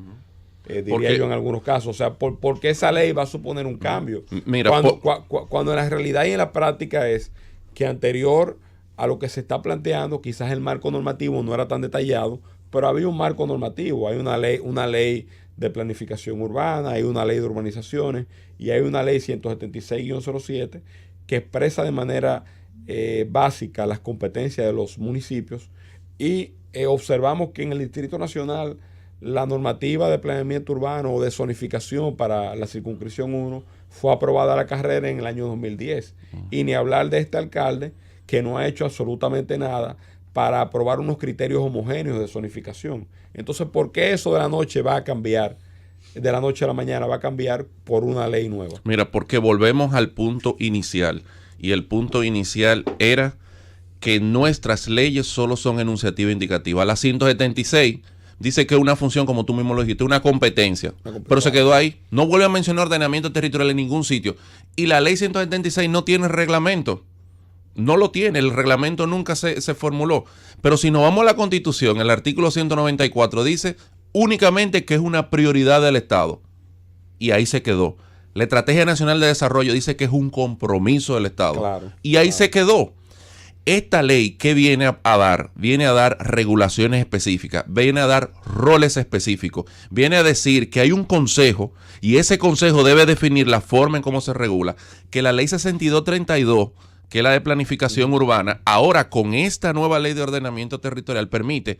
Diría yo en algunos casos. O sea, ¿por qué esa ley va a suponer un cambio? Mira, cuando en la realidad y en la práctica es que anterior a lo que se está planteando, quizás el marco normativo no era tan detallado, pero había un marco normativo. Hay una ley de planificación urbana, hay una ley de urbanizaciones y hay una ley 176-07 que expresa de manera básica las competencias de los municipios, y observamos que en el Distrito Nacional la normativa de planeamiento urbano o de zonificación para la circunscripción 1 fue aprobada a la carrera en el año 2010. Y ni hablar de este alcalde que no ha hecho absolutamente nada para aprobar unos criterios homogéneos de zonificación. Entonces, ¿por qué eso de la noche va a cambiar? De la noche a la mañana va a cambiar por una ley nueva. Mira, porque volvemos al punto inicial. Y el punto inicial era que nuestras leyes solo son enunciativa indicativa. La 176 dice que es una función, como tú mismo lo dijiste, una competencia. Pero se quedó ahí. No vuelve a mencionar ordenamiento territorial en ningún sitio. Y la ley 176 no tiene reglamento. No lo tiene. El reglamento nunca se formuló. Pero si nos vamos a la Constitución, el artículo 194 dice únicamente que es una prioridad del Estado. Y ahí se quedó. La Estrategia Nacional de Desarrollo dice que es un compromiso del Estado. Claro, y ahí se quedó. Esta ley, ¿qué viene a dar? Viene a dar regulaciones específicas, viene a dar roles específicos, viene a decir que hay un consejo y ese consejo debe definir la forma en cómo se regula, que la ley 6232, que es la de planificación urbana, ahora con esta nueva ley de ordenamiento territorial permite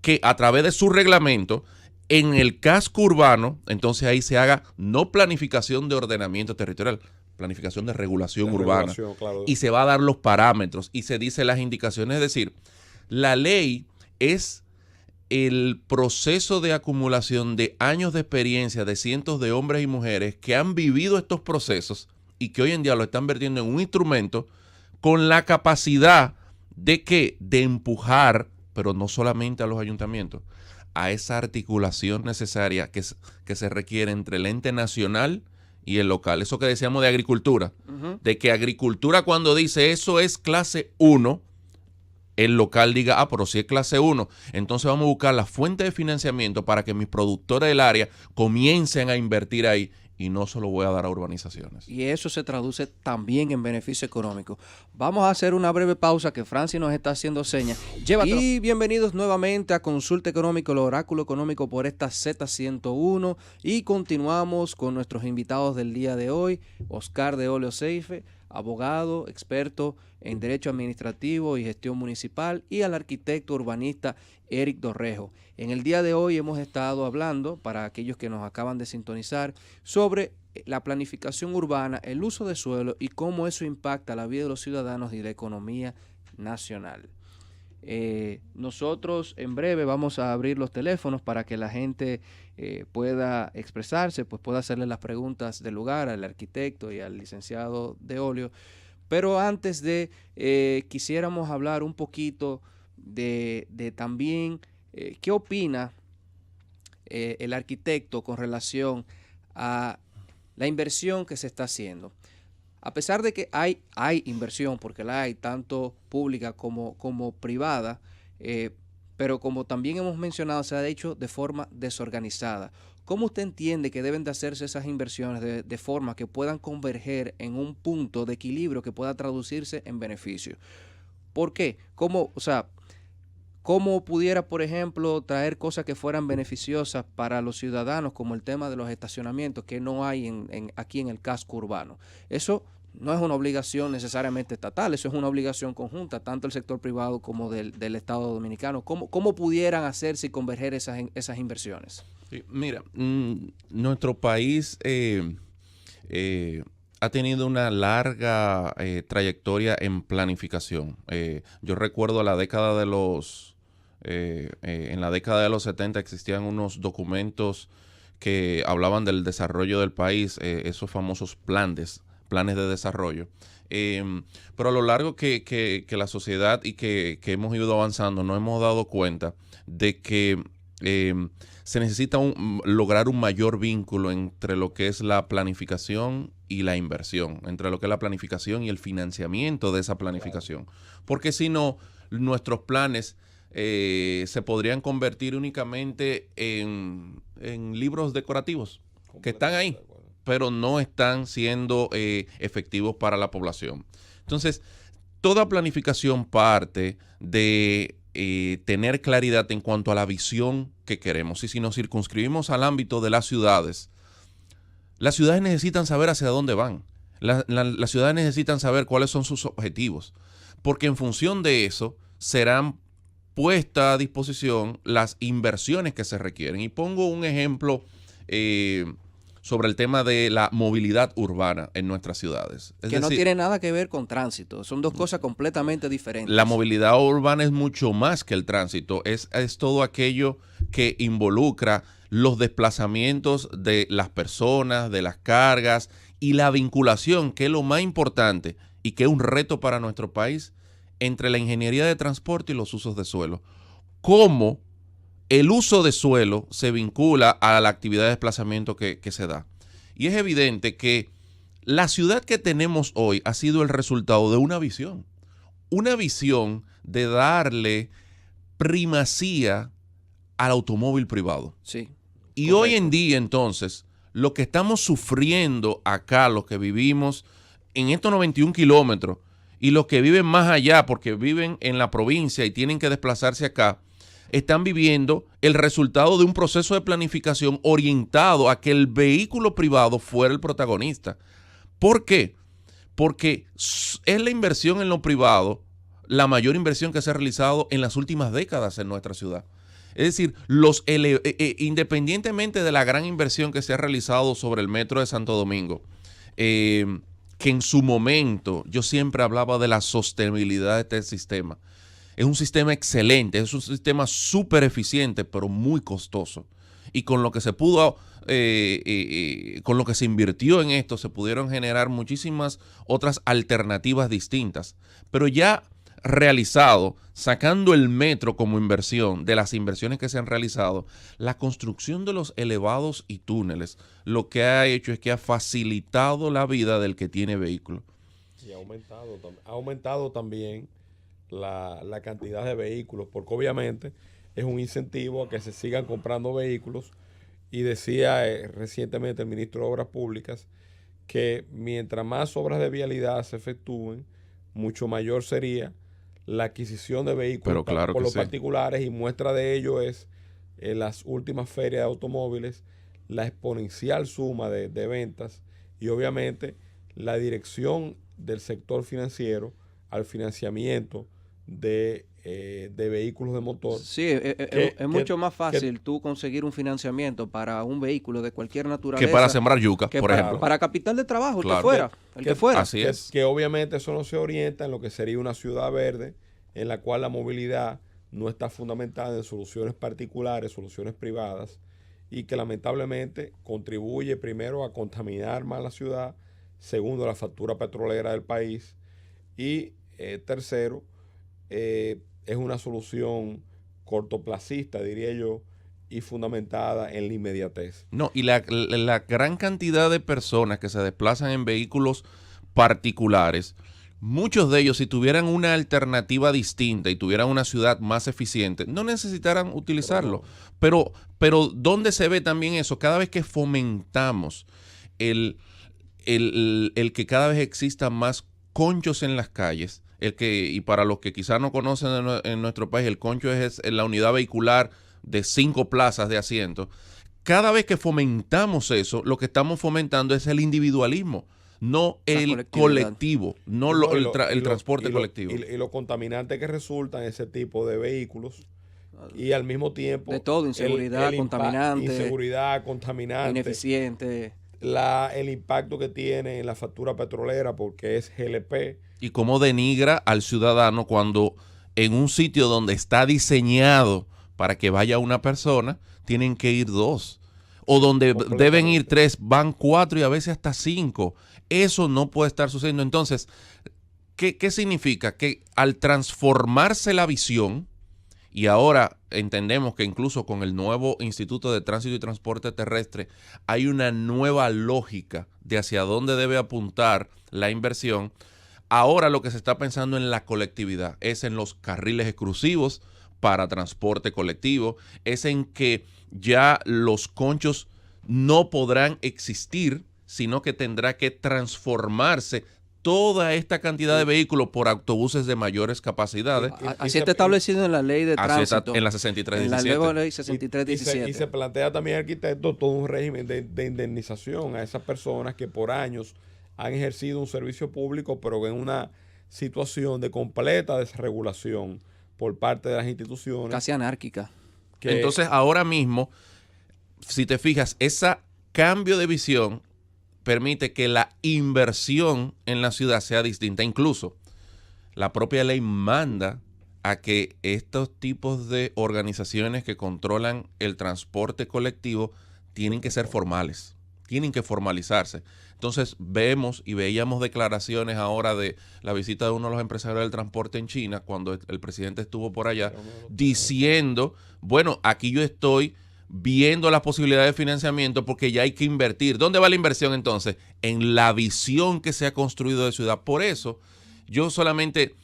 que a través de su reglamento, en el casco urbano, entonces ahí se haga no planificación de ordenamiento territorial, planificación de regulación urbana. Claro. Y se va a dar los parámetros y se dice las indicaciones. Es decir, la ley es el proceso de acumulación de años de experiencia de cientos de hombres y mujeres que han vivido estos procesos y que hoy en día lo están vertiendo en un instrumento con la capacidad de empujar, pero no solamente a los ayuntamientos, a esa articulación necesaria que se requiere entre el ente nacional y el local. Eso que decíamos de agricultura, de que agricultura cuando dice eso es clase 1, el local diga, pero si es clase 1, entonces vamos a buscar la fuente de financiamiento para que mis productores del área comiencen a invertir ahí y no se lo voy a dar a urbanizaciones. Y eso se traduce también en beneficio económico. Vamos a hacer una breve pausa que Francis nos está haciendo señas. Llévatelo. Y bienvenidos nuevamente a Consulta Económico, el oráculo económico por esta Z101. Y continuamos con nuestros invitados del día de hoy. Oscar de Oleo Seife, abogado, experto en Derecho Administrativo y Gestión Municipal, y al arquitecto urbanista Eric Dorrejo. En el día de hoy hemos estado hablando, para aquellos que nos acaban de sintonizar, sobre la planificación urbana, el uso de suelo y cómo eso impacta la vida de los ciudadanos y la economía nacional. Nosotros en breve vamos a abrir los teléfonos para que la gente pueda expresarse, pues pueda hacerle las preguntas del lugar al arquitecto y al licenciado de Oleo. Pero antes de, quisiéramos hablar un poquito de también qué opina el arquitecto con relación a la inversión que se está haciendo. A pesar de que hay inversión, porque la hay tanto pública como privada, pero como también hemos mencionado, se ha hecho de forma desorganizada. ¿Cómo usted entiende que deben de hacerse esas inversiones de forma que puedan converger en un punto de equilibrio que pueda traducirse en beneficio? ¿Por qué? ¿Cómo pudiera, por ejemplo, traer cosas que fueran beneficiosas para los ciudadanos, como el tema de los estacionamientos que no hay aquí en el casco urbano? Eso no es una obligación necesariamente estatal, eso es una obligación conjunta, tanto del sector privado como del Estado dominicano. ¿Cómo pudieran hacerse y converger esas inversiones? Sí, mira, nuestro país ha tenido una larga trayectoria en planificación. Yo recuerdo en la década de los 70 existían unos documentos que hablaban del desarrollo del país, esos famosos planes de desarrollo. Pero a lo largo que la sociedad y que hemos ido avanzando, nos hemos dado cuenta de que se necesita lograr un mayor vínculo entre lo que es la planificación y la inversión, entre lo que es la planificación y el financiamiento de esa planificación. Porque si no, nuestros planes se podrían convertir únicamente en libros decorativos que están ahí, pero no están siendo efectivos para la población. Entonces, toda planificación parte de tener claridad en cuanto a la visión que queremos. Y si nos circunscribimos al ámbito de las ciudades necesitan saber hacia dónde van. Las ciudades necesitan saber cuáles son sus objetivos, porque en función de eso serán puestas a disposición las inversiones que se requieren. Y pongo un ejemplo sobre el tema de la movilidad urbana en nuestras ciudades. Es que no decir, tiene nada que ver con tránsito, son dos cosas completamente diferentes. La movilidad urbana es mucho más que el tránsito, es todo aquello que involucra los desplazamientos de las personas, de las cargas y la vinculación, que es lo más importante y que es un reto para nuestro país, entre la ingeniería de transporte y los usos de suelo. ¿Cómo el uso de suelo se vincula a la actividad de desplazamiento que se da? Y es evidente que la ciudad que tenemos hoy ha sido el resultado de una visión de darle primacía al automóvil privado. Sí. Y correcto. Hoy en día, entonces, lo que estamos sufriendo acá, los que vivimos en estos 91 kilómetros y los que viven más allá porque viven en la provincia y tienen que desplazarse acá, están viviendo el resultado de un proceso de planificación orientado a que el vehículo privado fuera el protagonista. ¿Por qué? Porque es la inversión en lo privado la mayor inversión que se ha realizado en las últimas décadas en nuestra ciudad. Es decir, independientemente de la gran inversión que se ha realizado sobre el metro de Santo Domingo, que en su momento yo siempre hablaba de la sostenibilidad de este sistema. Es un sistema excelente, es un sistema súper eficiente, pero muy costoso. Y con lo que se pudo, con lo que se invirtió en esto, se pudieron generar muchísimas otras alternativas distintas. Pero ya realizado, sacando el metro como inversión de las inversiones que se han realizado, la construcción de los elevados y túneles, lo que ha hecho es que ha facilitado la vida del que tiene vehículo. Y ha aumentado también la cantidad de vehículos, porque obviamente es un incentivo a que se sigan comprando vehículos y decía recientemente el ministro de Obras Públicas que mientras más obras de vialidad se efectúen, mucho mayor sería la adquisición de vehículos por los particulares, y muestra de ello es en las últimas ferias de automóviles la exponencial suma de ventas y obviamente la dirección del sector financiero al financiamiento de vehículos de motor. Sí, es mucho más fácil tú conseguir un financiamiento para un vehículo de cualquier naturaleza que para sembrar yuca, por ejemplo. Para capital de trabajo, claro. el que fuera. Así es. Que obviamente eso no se orienta en lo que sería una ciudad verde, en la cual la movilidad no está fundamentada en soluciones particulares, soluciones privadas, y que lamentablemente contribuye primero a contaminar más la ciudad, segundo, la factura petrolera del país, y tercero, es una solución cortoplacista, diría yo, y fundamentada en la inmediatez. No, y la gran cantidad de personas que se desplazan en vehículos particulares, muchos de ellos, si tuvieran una alternativa distinta y tuvieran una ciudad más eficiente, no necesitaran utilizarlo. Pero ¿dónde se ve también eso? Cada vez que fomentamos el que cada vez exista más conchos en las calles, y para los que quizás no conocen en nuestro país, el concho es la unidad vehicular de 5 plazas de asiento. Cada vez que fomentamos eso, lo que estamos fomentando es el individualismo, no el colectivo, no el transporte colectivo. Y lo contaminante que resulta en ese tipo de vehículos, y al mismo tiempo de todo, inseguridad, contaminante, ineficiente, el impacto que tiene en la factura petrolera porque es GLP. Y cómo denigra al ciudadano cuando en un sitio donde está diseñado para que vaya una persona, tienen que ir 2. O donde deben ir 3, van 4 y a veces hasta 5. Eso no puede estar sucediendo. Entonces, ¿qué significa? Que al transformarse la visión, y ahora entendemos que incluso con el nuevo Instituto de Tránsito y Transporte Terrestre hay una nueva lógica de hacia dónde debe apuntar la inversión. Ahora lo que se está pensando en la colectividad es en los carriles exclusivos para transporte colectivo, es en que ya los conchos no podrán existir, sino que tendrá que transformarse toda esta cantidad de vehículos por autobuses de mayores capacidades. Así está establecido en la ley de tránsito. En la 6317. En la nueva ley 6317. Y se plantea también, arquitecto, todo un régimen de indemnización a esas personas que por años han ejercido un servicio público, pero en una situación de completa desregulación por parte de las instituciones. Casi anárquica. Entonces, ahora mismo, si te fijas, ese cambio de visión permite que la inversión en la ciudad sea distinta. Incluso, la propia ley manda a que estos tipos de organizaciones que controlan el transporte colectivo tienen que ser formales, tienen que formalizarse. Entonces vemos y veíamos declaraciones ahora de la visita de uno de los empresarios del transporte en China, cuando el presidente estuvo por allá, diciendo, bueno, aquí yo estoy viendo las posibilidades de financiamiento porque ya hay que invertir. ¿Dónde va la inversión entonces? En la visión que se ha construido de ciudad. Por eso yo solamente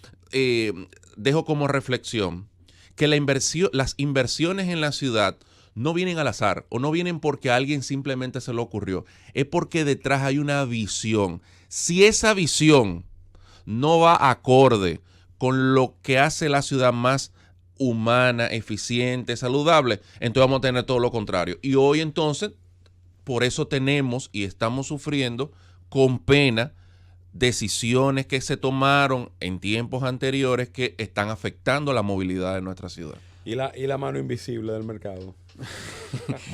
dejo como reflexión que las inversiones en la ciudad no vienen al azar o no vienen porque a alguien simplemente se le ocurrió. Es porque detrás hay una visión. Si esa visión no va acorde con lo que hace la ciudad más humana, eficiente, saludable, entonces vamos a tener todo lo contrario. Y hoy entonces, por eso tenemos y estamos sufriendo con pena decisiones que se tomaron en tiempos anteriores que están afectando la movilidad de nuestra ciudad. ¿Y la mano invisible del mercado?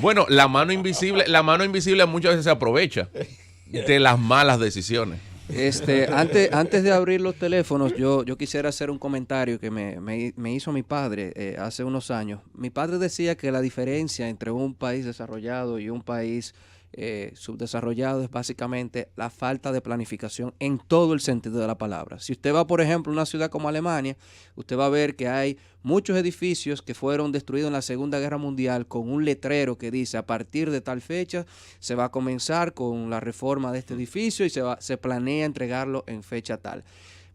Bueno, la mano invisible muchas veces se aprovecha de las malas decisiones. Antes de abrir los teléfonos, yo quisiera hacer un comentario que me hizo mi padre hace unos años. Mi padre decía que la diferencia entre un país desarrollado y un país subdesarrollado es básicamente la falta de planificación en todo el sentido de la palabra. Si usted va, por ejemplo, a una ciudad como Alemania, usted va a ver que hay muchos edificios que fueron destruidos en la Segunda Guerra Mundial con un letrero que dice a partir de tal fecha se va a comenzar con la reforma de este edificio y se planea entregarlo en fecha tal.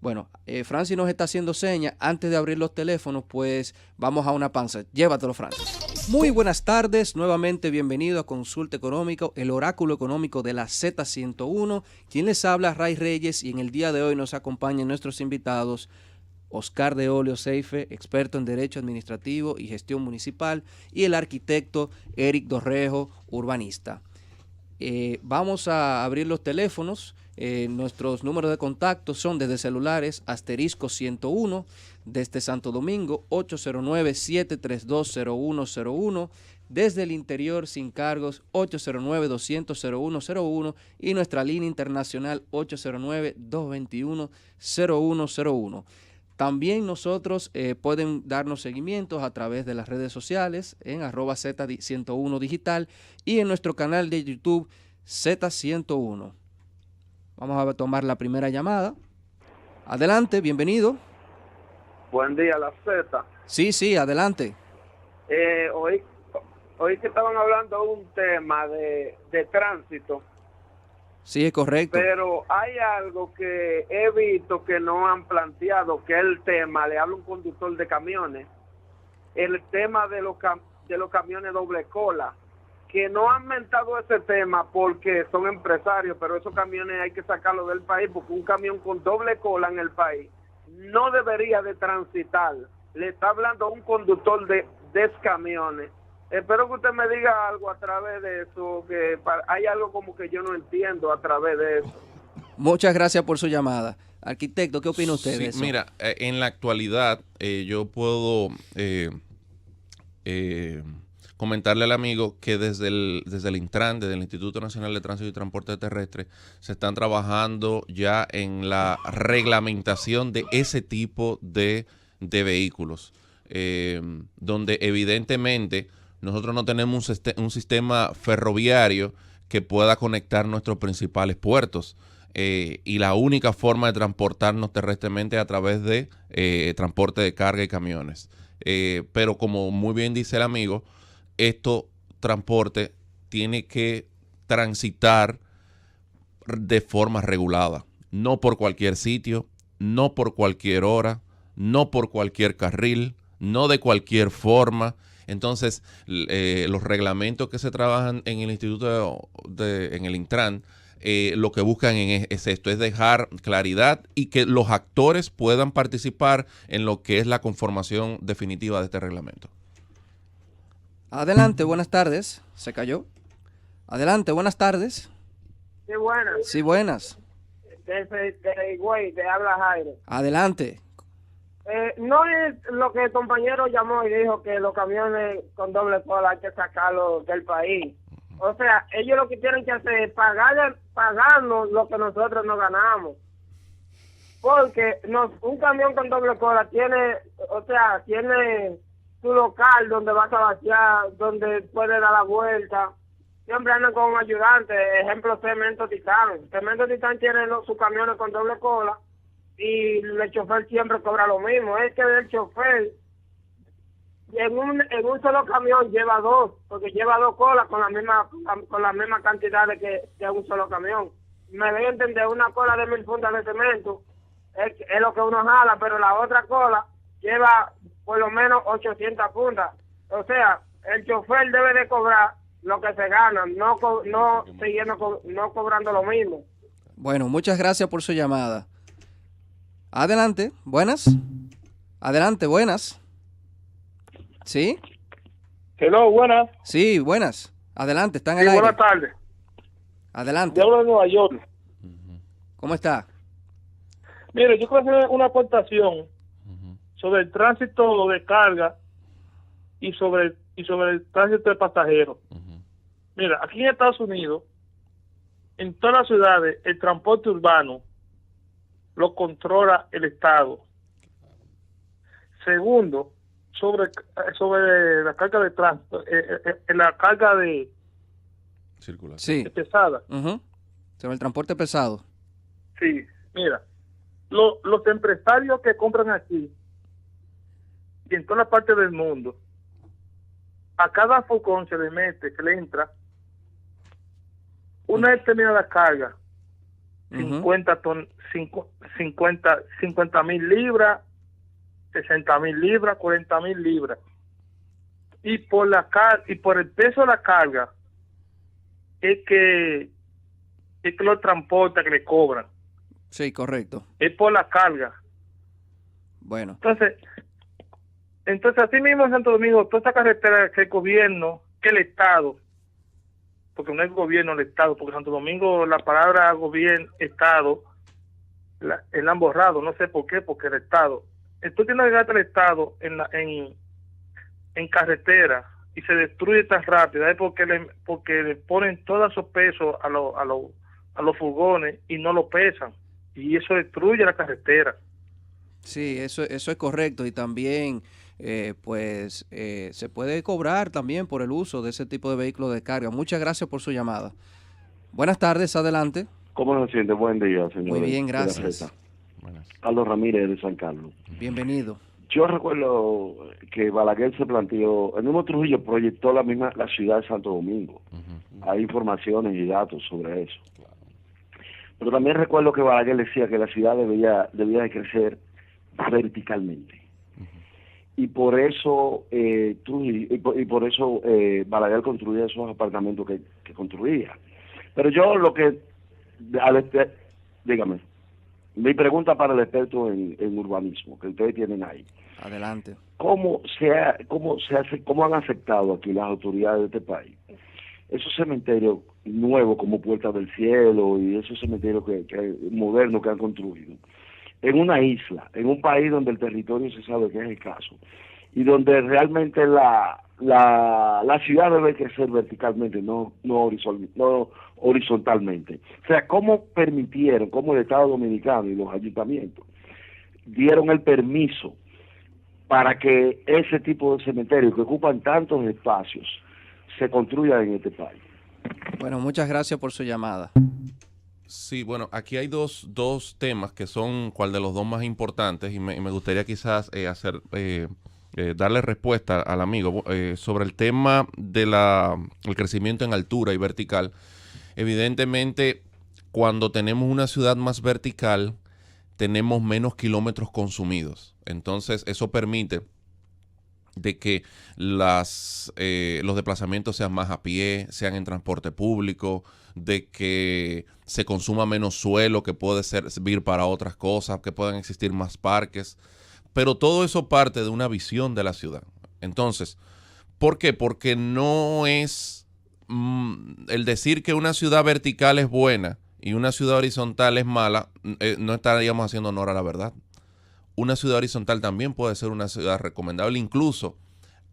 Bueno, Francis nos está haciendo señas. Antes de abrir los teléfonos, pues vamos a una pausa. Llévatelo, Francis. Muy buenas tardes, nuevamente bienvenido a Consulta Económica, el oráculo económico de la Z101. Quien les habla, Ray Reyes, y en el día de hoy nos acompañan nuestros invitados, Oscar de Olio Seife, experto en Derecho Administrativo y Gestión Municipal, y el arquitecto Eric Dorrejo, urbanista. Vamos a abrir los teléfonos. Nuestros números de contacto son desde celulares asterisco 101, desde Santo Domingo 809-732-0101, desde el interior sin cargos 809-200-0101 y nuestra línea internacional 809-221-0101. También nosotros pueden darnos seguimientos a través de las redes sociales en @Z101 Digital y en nuestro canal de YouTube Z101. Vamos a tomar la primera llamada. Adelante, bienvenido. Buen día, la Z. Sí, adelante. Hoy que estaban hablando de un tema de tránsito. Sí, es correcto. Pero hay algo que he visto que no han planteado, que es el tema, le habla un conductor de camiones, el tema de los camiones doble cola, que no han mentado ese tema porque son empresarios, pero esos camiones hay que sacarlos del país, porque un camión con doble cola en el país no debería de transitar. Le está hablando a un conductor de camiones. Espero que usted me diga algo a través de eso, que hay algo como que yo no entiendo a través de eso. Muchas gracias por su llamada. Arquitecto, ¿qué opina usted de eso? Mira, en la actualidad yo puedo comentarle al amigo que desde el Intran, desde el Instituto Nacional de Tránsito y Transporte Terrestre, se están trabajando ya en la reglamentación de ese tipo de vehículos, donde evidentemente nosotros no tenemos un sistema ferroviario que pueda conectar nuestros principales puertos. Y la única forma de transportarnos terrestremente es a través de transporte de carga y camiones. Pero como muy bien dice el amigo, transporte tiene que transitar de forma regulada, no por cualquier sitio, no por cualquier hora, no por cualquier carril, no de cualquier forma. Entonces, los reglamentos que se trabajan en el instituto, en el Intran, lo que buscan es esto, es dejar claridad y que los actores puedan participar en lo que es la conformación definitiva de este reglamento. Adelante, buenas tardes. ¿Se cayó? Adelante, buenas tardes. Sí, buenas. Sí, buenas. Desde Higüey, te habla Jairo. Adelante. No es lo que el compañero llamó y dijo que los camiones con doble cola hay que sacarlos del país. O sea, ellos lo que tienen que hacer es pagarnos lo que nosotros no ganamos. Porque un camión con doble cola tiene su local donde va a vaciar, donde puede dar la vuelta. Siempre andan con un ayudante. Ejemplo, Cemento Titán. Cemento Titán tiene sus camiones con doble cola y el chofer siempre cobra lo mismo. Es que el chofer en un solo camión lleva dos, porque lleva dos colas con la misma cantidad que un solo camión. Me debe entender, una cola de 1000 fundas de cemento es lo que uno jala, pero la otra cola lleva por lo menos 800 fundas. O sea, el chofer debe de cobrar lo que se gana, no cobrando lo mismo. Bueno, muchas gracias por su llamada. Adelante, buenas. Adelante, buenas. ¿Sí? Hello, buenas. Sí, buenas. Adelante, están en el aire. Buenas tardes. Adelante. Yo hablo de Nueva York. ¿Cómo está? Mire, yo quiero hacer una aportación sobre el tránsito de carga y sobre el tránsito de pasajeros. Mira, aquí en Estados Unidos, en todas las ciudades, el transporte urbano lo controla el Estado. Segundo, sobre la carga de tránsito, la carga de circulación. Sí. Pesada. Sobre el transporte pesado. Sí, mira, los empresarios que compran aquí y en todas las partes del mundo, a cada furgón se le entra una determinada carga, 50,000 libras, 60,000 libras, 40,000 libras. y por el peso de la carga es que lo transporta, que le cobran. Sí, correcto. Es por la carga. Bueno. Entonces así mismo en Santo Domingo, toda esta carretera que el gobierno, que el Estado, porque no es gobierno, el Estado, porque Santo Domingo la palabra gobierno, Estado, la han borrado, no sé por qué, porque el Estado. Entonces tiene que gastar el Estado en carretera y se destruye tan rápido, es porque le ponen todos esos pesos a los furgones y no lo pesan, y eso destruye la carretera. Sí, eso es correcto, y también se puede cobrar también por el uso de ese tipo de vehículos de carga. Muchas gracias por su llamada. Buenas tardes, adelante. ¿Cómo se siente? Buen día, señor. Muy bien, gracias. Carlos Ramírez de San Carlos. Bienvenido. Yo recuerdo que Balaguer se planteó, el mismo Trujillo proyectó la ciudad de Santo Domingo. Hay informaciones y datos sobre eso. Pero también recuerdo que Balaguer decía que la ciudad debía de crecer verticalmente. Y por eso Balaguer construía esos apartamentos que construía. Pero yo dígame, mi pregunta para el experto en urbanismo que ustedes tienen ahí. Adelante. ¿Cómo han aceptado aquí las autoridades de este país esos cementerios nuevos como Puerta del Cielo y esos cementerios que modernos que han construido en una isla, en un país donde el territorio se sabe que es escaso y donde realmente la ciudad debe crecer verticalmente, no horizontalmente? O sea, ¿cómo el Estado Dominicano y los ayuntamientos dieron el permiso para que ese tipo de cementerios que ocupan tantos espacios se construyan en este país? Bueno, muchas gracias por su llamada. Sí, bueno, aquí hay dos temas que son cuál de los dos más importantes y me gustaría quizás darle respuesta al amigo sobre el tema de el crecimiento en altura y vertical. Evidentemente, cuando tenemos una ciudad más vertical, tenemos menos kilómetros consumidos. Entonces, eso permite de que los desplazamientos sean más a pie, sean en transporte público, de que se consuma menos suelo que puede servir para otras cosas, que puedan existir más parques. Pero todo eso parte de una visión de la ciudad. Entonces, ¿por qué? Porque no es el decir que una ciudad vertical es buena y una ciudad horizontal es mala, no estaríamos haciendo honor a la verdad. Una ciudad horizontal también puede ser una ciudad recomendable. Incluso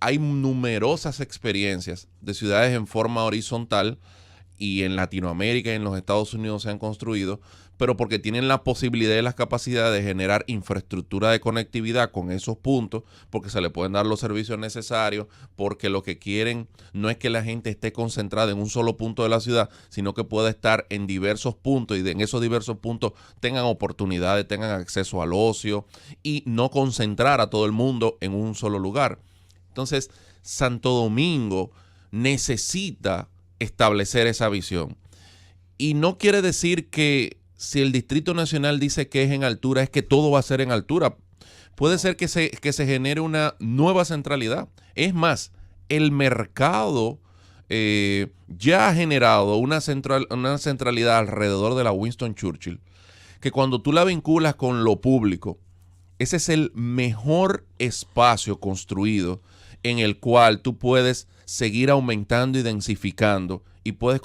hay numerosas experiencias de ciudades en forma horizontal y en Latinoamérica y en los Estados Unidos se han construido, pero porque tienen la posibilidad y las capacidades de generar infraestructura de conectividad con esos puntos, porque se le pueden dar los servicios necesarios, porque lo que quieren no es que la gente esté concentrada en un solo punto de la ciudad, sino que pueda estar en diversos puntos y en esos diversos puntos tengan oportunidades, tengan acceso al ocio y no concentrar a todo el mundo en un solo lugar. Entonces, Santo Domingo necesita establecer esa visión. Y no quiere decir que si el Distrito Nacional dice que es en altura, es que todo va a ser en altura. Puede ser que se genere una nueva centralidad. Es más, el mercado ya ha generado una centralidad alrededor de la Winston Churchill, que cuando tú la vinculas con lo público, ese es el mejor espacio construido en el cual tú puedes seguir aumentando y densificando y puedes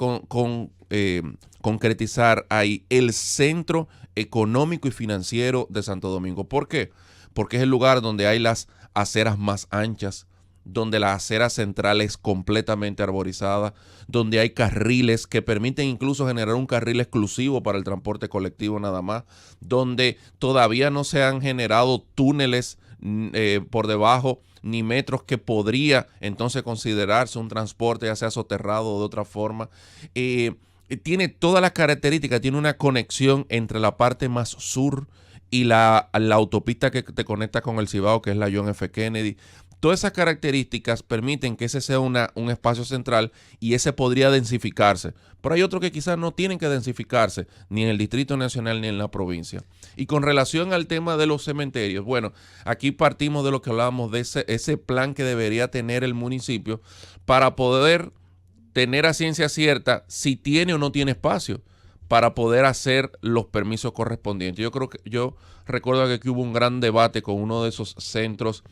concretizar ahí el centro económico y financiero de Santo Domingo. ¿Por qué? Porque es el lugar donde hay las aceras más anchas, donde la acera central es completamente arborizada, donde hay carriles que permiten incluso generar un carril exclusivo para el transporte colectivo nada más, donde todavía no se han generado túneles por debajo ni metros que podría entonces considerarse un transporte ya sea soterrado o de otra forma. Tiene todas las características, tiene una conexión entre la parte más sur y la autopista que te conecta con el Cibao, que es la John F. Kennedy. todas esas características permiten que ese sea un espacio central y ese podría densificarse. Pero hay otros que quizás no tienen que densificarse, ni en el Distrito Nacional ni en la provincia. Y con relación al tema de los cementerios, bueno, aquí partimos de lo que hablábamos de ese plan que debería tener el municipio para poder tener a ciencia cierta si tiene o no tiene espacio para poder hacer los permisos correspondientes. Yo recuerdo que aquí hubo un gran debate con uno de esos centros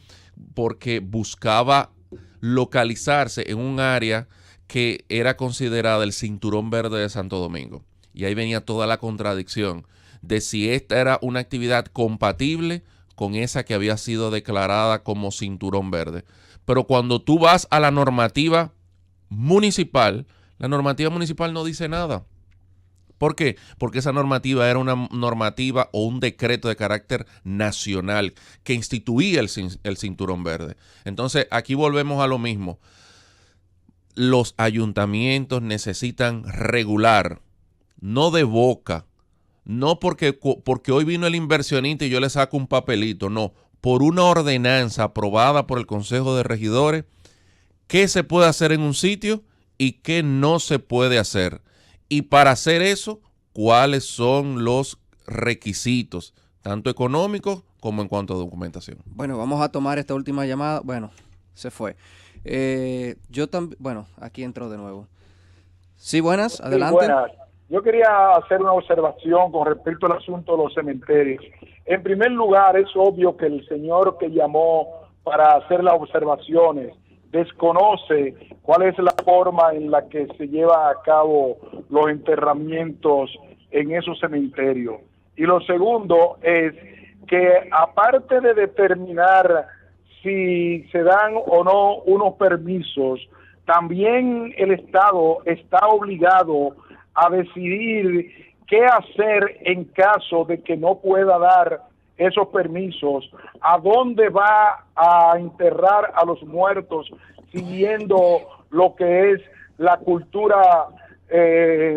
porque buscaba localizarse en un área que era considerada el cinturón verde de Santo Domingo. Y ahí venía toda la contradicción de si esta era una actividad compatible con esa que había sido declarada como cinturón verde. Pero cuando tú vas a la normativa municipal no dice nada. ¿Por qué? Porque esa normativa era una normativa o un decreto de carácter nacional que instituía el cinturón verde. Entonces, aquí volvemos a lo mismo. Los ayuntamientos necesitan regular, no de boca, no porque hoy vino el inversionista y yo le saco un papelito, no, por una ordenanza aprobada por el Consejo de Regidores, qué se puede hacer en un sitio y qué no se puede hacer. Y para hacer eso, ¿cuáles son los requisitos, tanto económicos como en cuanto a documentación? Bueno, vamos a tomar esta última llamada. Bueno, se fue. Yo también, bueno, aquí entro de nuevo. Sí, buenas, adelante. Sí, buenas. Yo quería hacer una observación con respecto al asunto de los cementerios. En primer lugar, es obvio que el señor que llamó para hacer las observaciones desconoce cuál es la forma en la que se lleva a cabo los enterramientos en esos cementerios. Y lo segundo es que aparte de determinar si se dan o no unos permisos, también el Estado está obligado a decidir qué hacer en caso de que no pueda dar esos permisos, a dónde va a enterrar a los muertos, siguiendo lo que es la cultura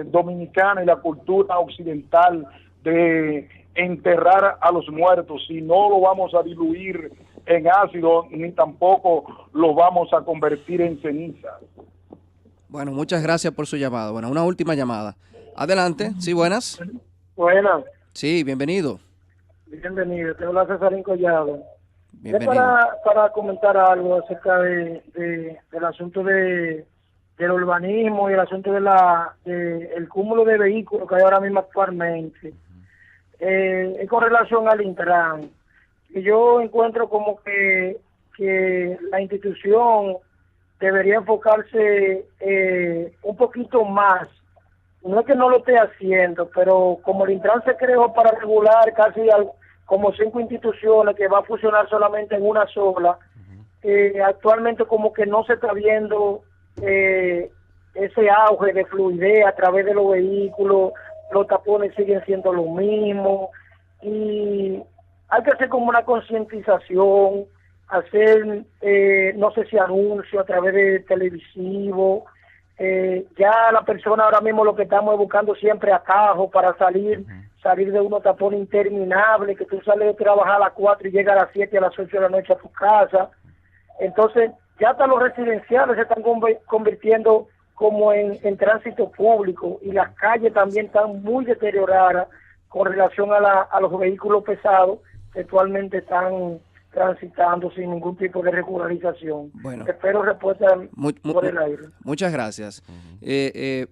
dominicana y la cultura occidental de enterrar a los muertos. Si no lo vamos a diluir en ácido, ni tampoco lo vamos a convertir en ceniza. Bueno, muchas gracias por su llamada. Bueno, una última llamada. Adelante. Sí, buenas. Buenas. Sí, bienvenido. Bienvenido, te habla Cesarín Collado. Bienvenido. Para comentar algo acerca del asunto del urbanismo y el asunto el cúmulo de vehículos que hay ahora mismo actualmente. Con relación al Intran, yo encuentro como que la institución debería enfocarse un poquito más. No es que no lo esté haciendo, pero como el Intran se creó para regular casi como 5 instituciones que va a funcionar solamente en una sola, actualmente como que no se está viendo ese auge de fluidez a través de los vehículos, los tapones siguen siendo lo mismo, y hay que hacer como una concientización, hacer, no sé si anuncios a través de televisivo. Ya la persona ahora mismo lo que estamos es buscando siempre atajos para salir de unos tapones interminables, que tú sales de trabajar a las 4 y llegas a las 7, a las 8 de la noche a tu casa. Entonces ya hasta los residenciales se están convirtiendo como en tránsito público, y las calles también están muy deterioradas con relación a los vehículos pesados que actualmente están transitando sin ningún tipo de regularización. Bueno, espero respuesta por el aire. Muchas gracias.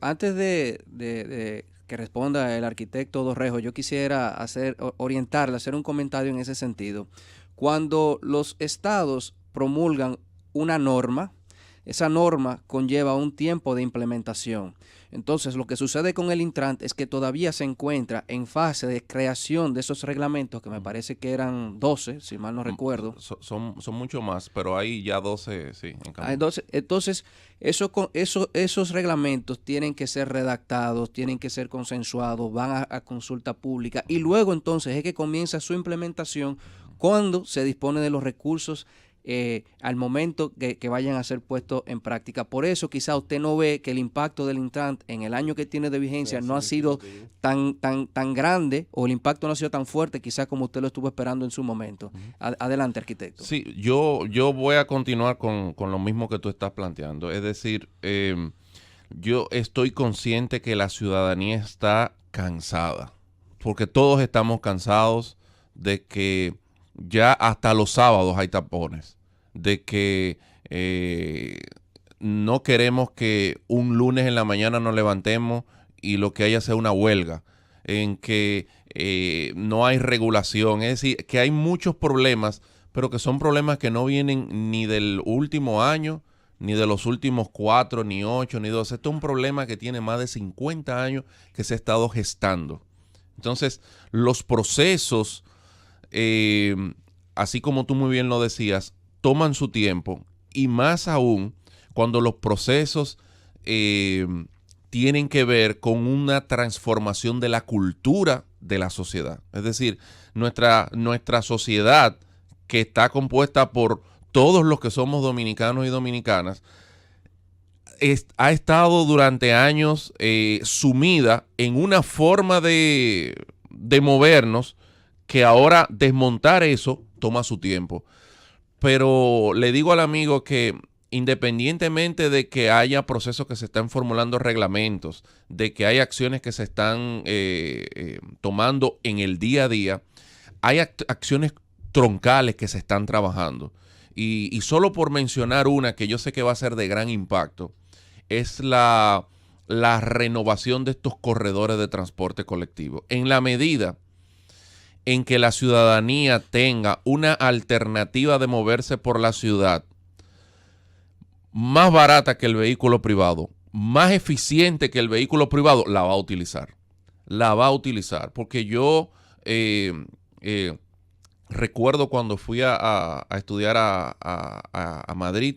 Antes de que responda el arquitecto Dorrejo, yo quisiera hacer un comentario en ese sentido. Cuando los estados promulgan una norma, esa norma conlleva un tiempo de implementación. Entonces, lo que sucede con el Intran es que todavía se encuentra en fase de creación de esos reglamentos, que me parece que eran 12, si mal no recuerdo. Son mucho más, pero hay ya 12, sí. Entonces, esos reglamentos tienen que ser redactados, tienen que ser consensuados, van a consulta pública, y luego entonces es que comienza su implementación cuando se dispone de los recursos al momento que vayan a ser puestos en práctica. Por eso quizá usted no ve que el impacto del Intran en el año que tiene de vigencia no ha sido tan grande, o el impacto no ha sido tan fuerte quizás como usted lo estuvo esperando en su momento. Adelante, arquitecto. Sí, yo voy a continuar con lo mismo que tú estás planteando. Es decir, yo estoy consciente que la ciudadanía está cansada, porque todos estamos cansados de que ya hasta los sábados hay tapones, de que no queremos que un lunes en la mañana nos levantemos y lo que haya sea una huelga, en que no hay regulación. Es decir, que hay muchos problemas, pero que son problemas que no vienen ni del último año, ni de los últimos 4, ni 8, ni 12. Este es un problema que tiene más de 50 años que se ha estado gestando. Entonces, los procesos, así como tú muy bien lo decías, toman su tiempo, y más aún cuando los procesos tienen que ver con una transformación de la cultura de la sociedad. Es decir, nuestra sociedad, que está compuesta por todos los que somos dominicanos y dominicanas, ha estado durante años sumida en una forma de movernos, que ahora desmontar eso toma su tiempo. Pero le digo al amigo que independientemente de que haya procesos que se están formulando, reglamentos, de que hay acciones que se están tomando en el día a día, hay acciones troncales que se están trabajando. Y solo por mencionar una que yo sé que va a ser de gran impacto, es la renovación de estos corredores de transporte colectivo. En la medida en que la ciudadanía tenga una alternativa de moverse por la ciudad más barata que el vehículo privado, más eficiente que el vehículo privado, la va a utilizar. La va a utilizar. Porque yo recuerdo cuando fui a estudiar a Madrid,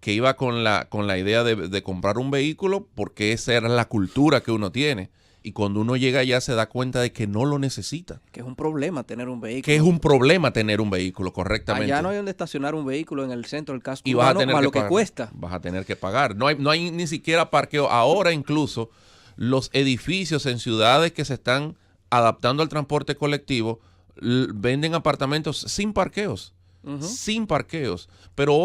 que iba con la idea de comprar un vehículo, porque esa era la cultura que uno tiene. Y cuando uno llega allá se da cuenta de que no lo necesita. Que es un problema tener un vehículo. Que es un problema tener un vehículo, correctamente. Allá no hay donde estacionar un vehículo en el centro del casco y vas urbano, a tener más que lo que pagar, cuesta. Vas a tener que pagar. No hay ni siquiera parqueo. Ahora incluso los edificios en ciudades que se están adaptando al transporte colectivo venden apartamentos sin parqueos. Sin parqueos. Pero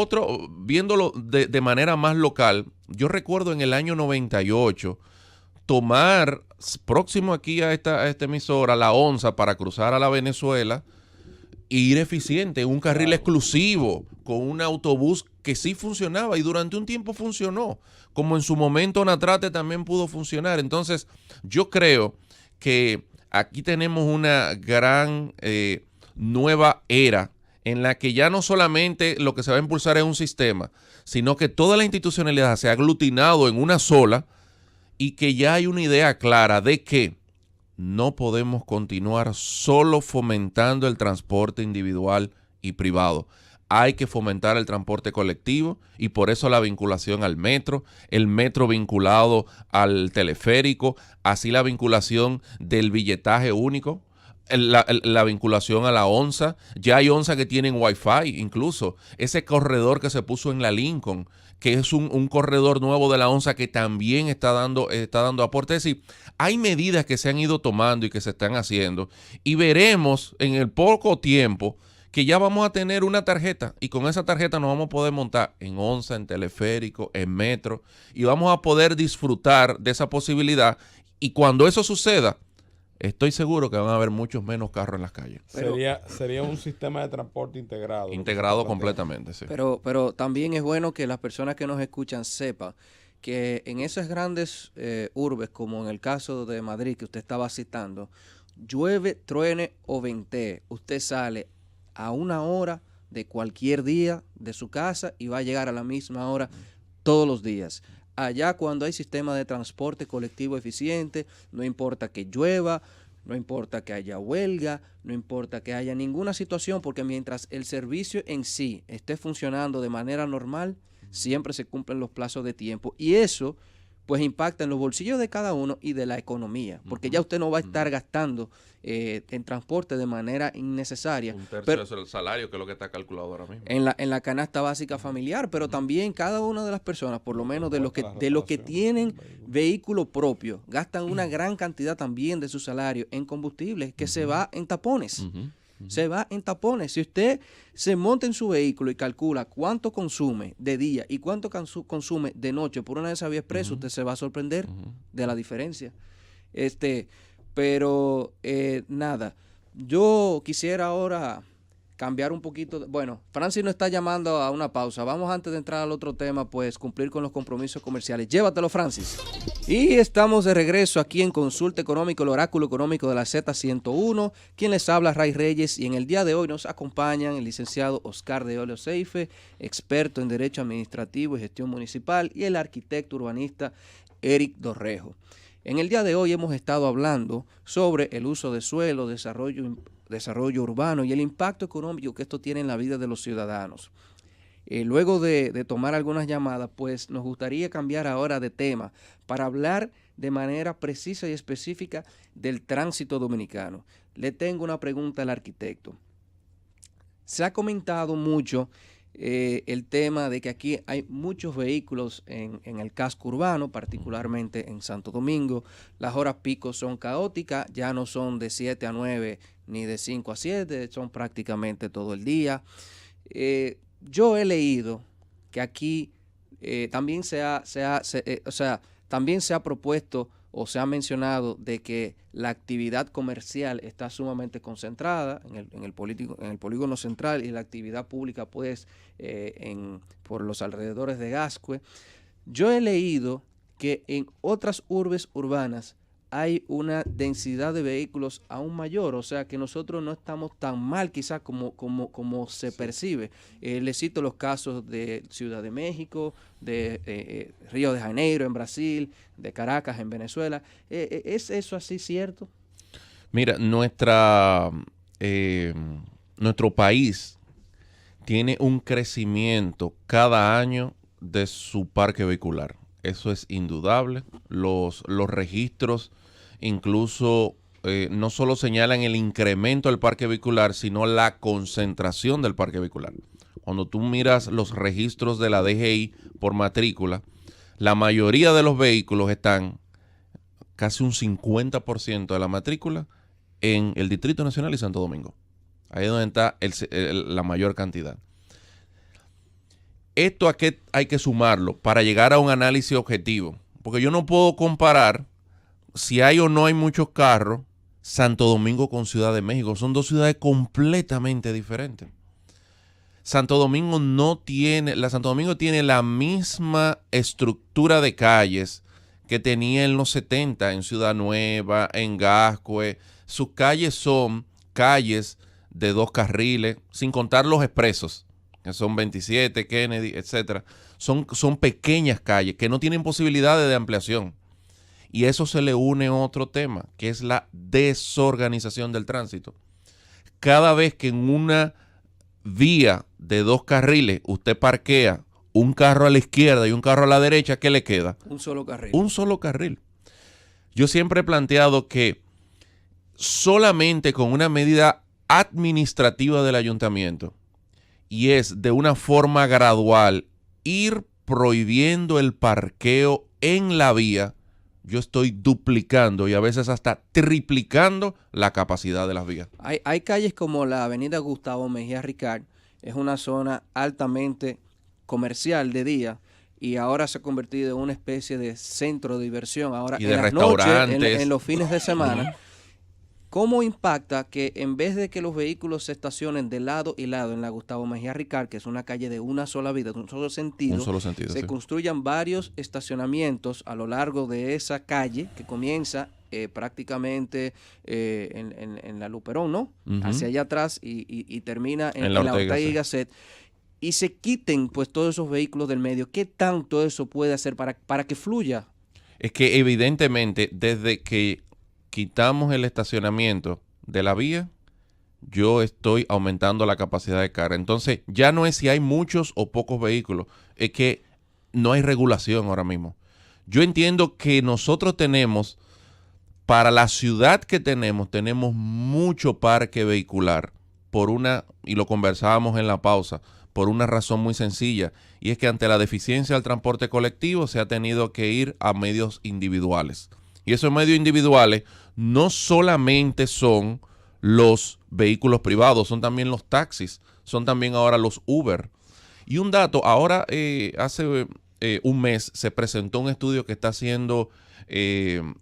viéndolo de manera más local, yo recuerdo en el año 98 tomar próximo aquí a esta emisora, la Onza, para cruzar a la Venezuela, e ir eficiente, un carril exclusivo, con un autobús que sí funcionaba y durante un tiempo funcionó, como en su momento Natrate también pudo funcionar. Entonces, yo creo que aquí tenemos una gran nueva era en la que ya no solamente lo que se va a impulsar es un sistema, sino que toda la institucionalidad se ha aglutinado en una sola, y que ya hay una idea clara de que no podemos continuar solo fomentando el transporte individual y privado. Hay que fomentar el transporte colectivo, y por eso la vinculación al metro, el metro vinculado al teleférico, así la vinculación del billetaje único, la vinculación a la Onza. Ya hay Onza que tienen Wi-Fi, incluso ese corredor que se puso en la Lincoln, que es un corredor nuevo de la Onza que también está dando aporte. Es decir, hay medidas que se han ido tomando y que se están haciendo, y veremos en el poco tiempo que ya vamos a tener una tarjeta, y con esa tarjeta nos vamos a poder montar en Onza, en teleférico, en metro, y vamos a poder disfrutar de esa posibilidad. Y cuando eso suceda, estoy seguro que van a haber muchos menos carros en las calles. Sería un sistema de transporte integrado. Integrado completamente, sí. Pero también es bueno que las personas que nos escuchan sepan que en esas grandes urbes, como en el caso de Madrid que usted estaba citando, llueve, truene o ventee, usted sale a una hora de cualquier día de su casa y va a llegar a la misma hora todos los días. Allá, cuando hay sistema de transporte colectivo eficiente, no importa que llueva, no importa que haya huelga, no importa que haya ninguna situación, porque mientras el servicio en sí esté funcionando de manera normal, siempre se cumplen los plazos de tiempo. Y eso pues impacta en los bolsillos de cada uno y de la economía, porque ya usted no va a estar gastando en transporte de manera innecesaria. Un tercio del salario, que es lo que está calculado ahora mismo. En la canasta básica familiar, pero también cada una de las personas, por lo menos de los que tienen vehículo propio, gastan una gran cantidad también de su salario en combustible, que se va en tapones. Se va en tapones. Si usted se monta en su vehículo y calcula cuánto consume de día y cuánto consume de noche por una de esas vías expresas, usted se va a sorprender de la diferencia. Pero nada, yo quisiera ahora cambiar un poquito. Bueno, Francis nos está llamando a una pausa. Vamos, antes de entrar al otro tema, pues cumplir con los compromisos comerciales. Llévatelo, Francis. Y estamos de regreso aquí en Consulta Económica, el oráculo económico de la Z101. Quien les habla, Ray Reyes, y en el día de hoy nos acompañan el licenciado Oscar de Oleo Seife, experto en Derecho Administrativo y Gestión Municipal, y el arquitecto urbanista Eric Dorrejo. En el día de hoy hemos estado hablando sobre el uso de suelo, desarrollo urbano y el impacto económico que esto tiene en la vida de los ciudadanos. Luego de tomar algunas llamadas, pues nos gustaría cambiar ahora de tema para hablar de manera precisa y específica del tránsito dominicano. Le tengo una pregunta al arquitecto. Se ha comentado mucho el tema de que aquí hay muchos vehículos en el casco urbano, particularmente en Santo Domingo. Las horas pico son caóticas, ya no son de 7 a 9 ni de 5 a 7, son prácticamente todo el día. Yo he leído que aquí también también se ha propuesto o se ha mencionado de que la actividad comercial está sumamente concentrada en el polígono central, y la actividad pública pues por los alrededores de Gascue. Yo he leído que en otras urbes urbanas hay una densidad de vehículos aún mayor, o sea que nosotros no estamos tan mal quizás como se percibe. Le cito los casos de Ciudad de México, de Río de Janeiro en Brasil, de Caracas en Venezuela. ¿Es eso así cierto? Mira, nuestro país tiene un crecimiento cada año de su parque vehicular. Eso es indudable. Los registros incluso no solo señalan el incremento del parque vehicular, sino la concentración del parque vehicular. Cuando tú miras los registros de la DGI por matrícula, la mayoría de los vehículos están, casi un 50% de la matrícula, en el Distrito Nacional y Santo Domingo. Ahí es donde está la mayor cantidad. Esto a qué hay que sumarlo para llegar a un análisis objetivo. Porque yo no puedo comparar si hay o no hay muchos carros Santo Domingo con Ciudad de México. Son dos ciudades completamente diferentes. Santo Domingo tiene la misma estructura de calles que tenía en los 70 en Ciudad Nueva, en Gascue. Sus calles son calles de 2 carriles, sin contar los expresos, que son 27, Kennedy, etcétera. Son pequeñas calles que no tienen posibilidades de ampliación. Y eso se le une a otro tema, que es la desorganización del tránsito. Cada vez que en una vía de 2 carriles usted parquea un carro a la izquierda y un carro a la derecha, ¿qué le queda? Un solo carril. Un solo carril. Yo siempre he planteado que solamente con una medida administrativa del ayuntamiento, y es de una forma gradual ir prohibiendo el parqueo en la vía, yo estoy duplicando y a veces hasta triplicando la capacidad de las vías. Hay calles como la avenida Gustavo Mejía Ricard, es una zona altamente comercial de día, y ahora se ha convertido en una especie de centro de diversión. Ahora, y de en las restaurantes. Noches, en los fines de semana. ¿Cómo impacta que en vez de que los vehículos se estacionen de lado y lado en la Gustavo Mejía Ricard, que es una calle de una sola vía, de un solo sentido, se construyan varios estacionamientos a lo largo de esa calle que comienza prácticamente en la Luperón, ¿no? Hacia allá atrás y termina en la Ortega y Gasset, y se quiten pues todos esos vehículos del medio? ¿Qué tanto eso puede hacer para que fluya? Es que evidentemente desde que quitamos el estacionamiento de la vía, yo estoy aumentando la capacidad de carga. Entonces, ya no es si hay muchos o pocos vehículos, es que no hay regulación ahora mismo. Yo entiendo que nosotros tenemos, para la ciudad que tenemos mucho parque vehicular, y lo conversábamos en la pausa, por una razón muy sencilla, y es que ante la deficiencia del transporte colectivo se ha tenido que ir a medios individuales. Y esos medios individuales no solamente son los vehículos privados, son también los taxis, son también ahora los Uber. Y un dato, ahora hace un mes se presentó un estudio que está haciendo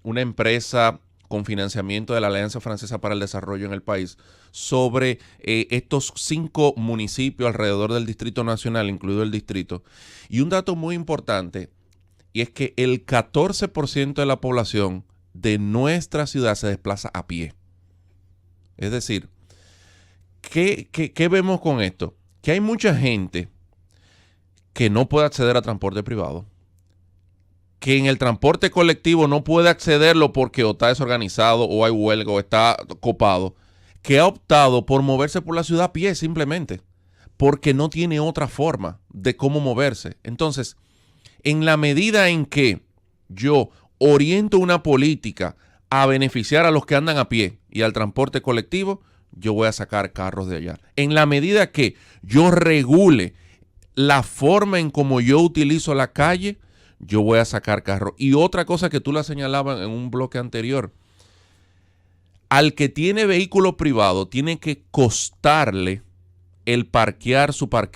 una empresa con financiamiento de la Alianza Francesa para el Desarrollo en el país sobre estos 5 municipios alrededor del Distrito Nacional, incluido el distrito. Y un dato muy importante, y es que el 14% de la población de nuestra ciudad se desplaza a pie. Es decir, ¿qué vemos con esto? Que hay mucha gente que no puede acceder a transporte privado, que en el transporte colectivo no puede accederlo porque o está desorganizado, o hay huelga, o está copado, que ha optado por moverse por la ciudad a pie simplemente, porque no tiene otra forma de cómo moverse. Entonces, en la medida en que yo oriento una política a beneficiar a los que andan a pie y al transporte colectivo, yo voy a sacar carros de allá. En la medida que yo regule la forma en cómo yo utilizo la calle, yo voy a sacar carros. Y otra cosa que tú la señalabas en un bloque anterior, al que tiene vehículo privado tiene que costarle el parquear su carro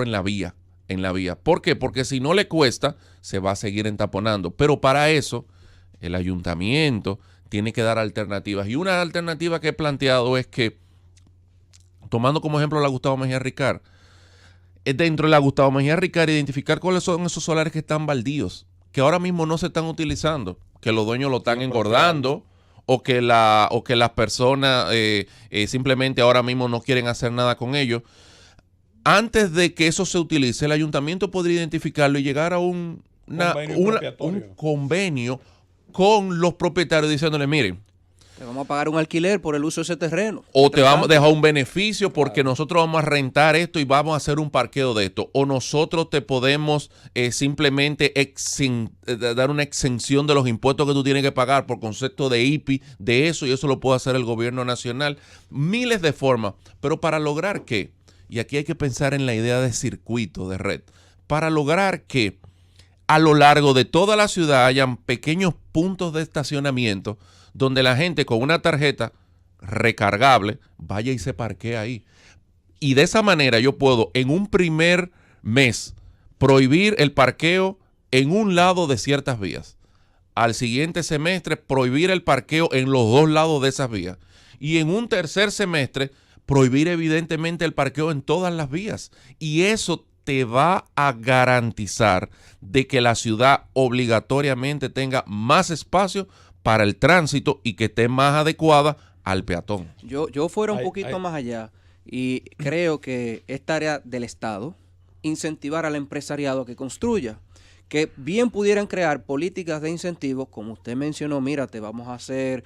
en la vía. ¿Por qué? Porque si no le cuesta, se va a seguir entaponando. Pero para eso, el ayuntamiento tiene que dar alternativas. Y una alternativa que he planteado es que, tomando como ejemplo la Gustavo Mejía Ricard, es dentro de la Gustavo Mejía Ricard identificar cuáles son esos solares que están baldíos, que ahora mismo no se están utilizando, que los dueños lo están engordando, o que las personas simplemente ahora mismo no quieren hacer nada con ellos. Antes de que eso se utilice, el ayuntamiento podría identificarlo y llegar a un convenio con los propietarios diciéndole, miren, te vamos a pagar un alquiler por el uso de ese terreno. O te vamos a dejar un beneficio porque nosotros vamos a rentar esto y vamos a hacer un parqueo de esto. O nosotros te podemos simplemente dar una exención de los impuestos que tú tienes que pagar por concepto de IPI, de eso, y eso lo puede hacer el gobierno nacional. Miles de formas. Pero para lograr que, y aquí hay que pensar en la idea de circuito, de red, para lograr que a lo largo de toda la ciudad hayan pequeños puntos de estacionamiento donde la gente con una tarjeta recargable vaya y se parquee ahí. Y de esa manera yo puedo en un primer mes prohibir el parqueo en un lado de ciertas vías. Al siguiente semestre prohibir el parqueo en los 2 lados de esas vías. Y en un tercer semestre prohibir evidentemente el parqueo en todas las vías. Y eso te va a garantizar de que la ciudad obligatoriamente tenga más espacio para el tránsito y que esté más adecuada al peatón. Yo fuera un poquito más allá y creo que es tarea del Estado incentivar al empresariado que construya, que bien pudieran crear políticas de incentivos, como usted mencionó, mira, te vamos a hacer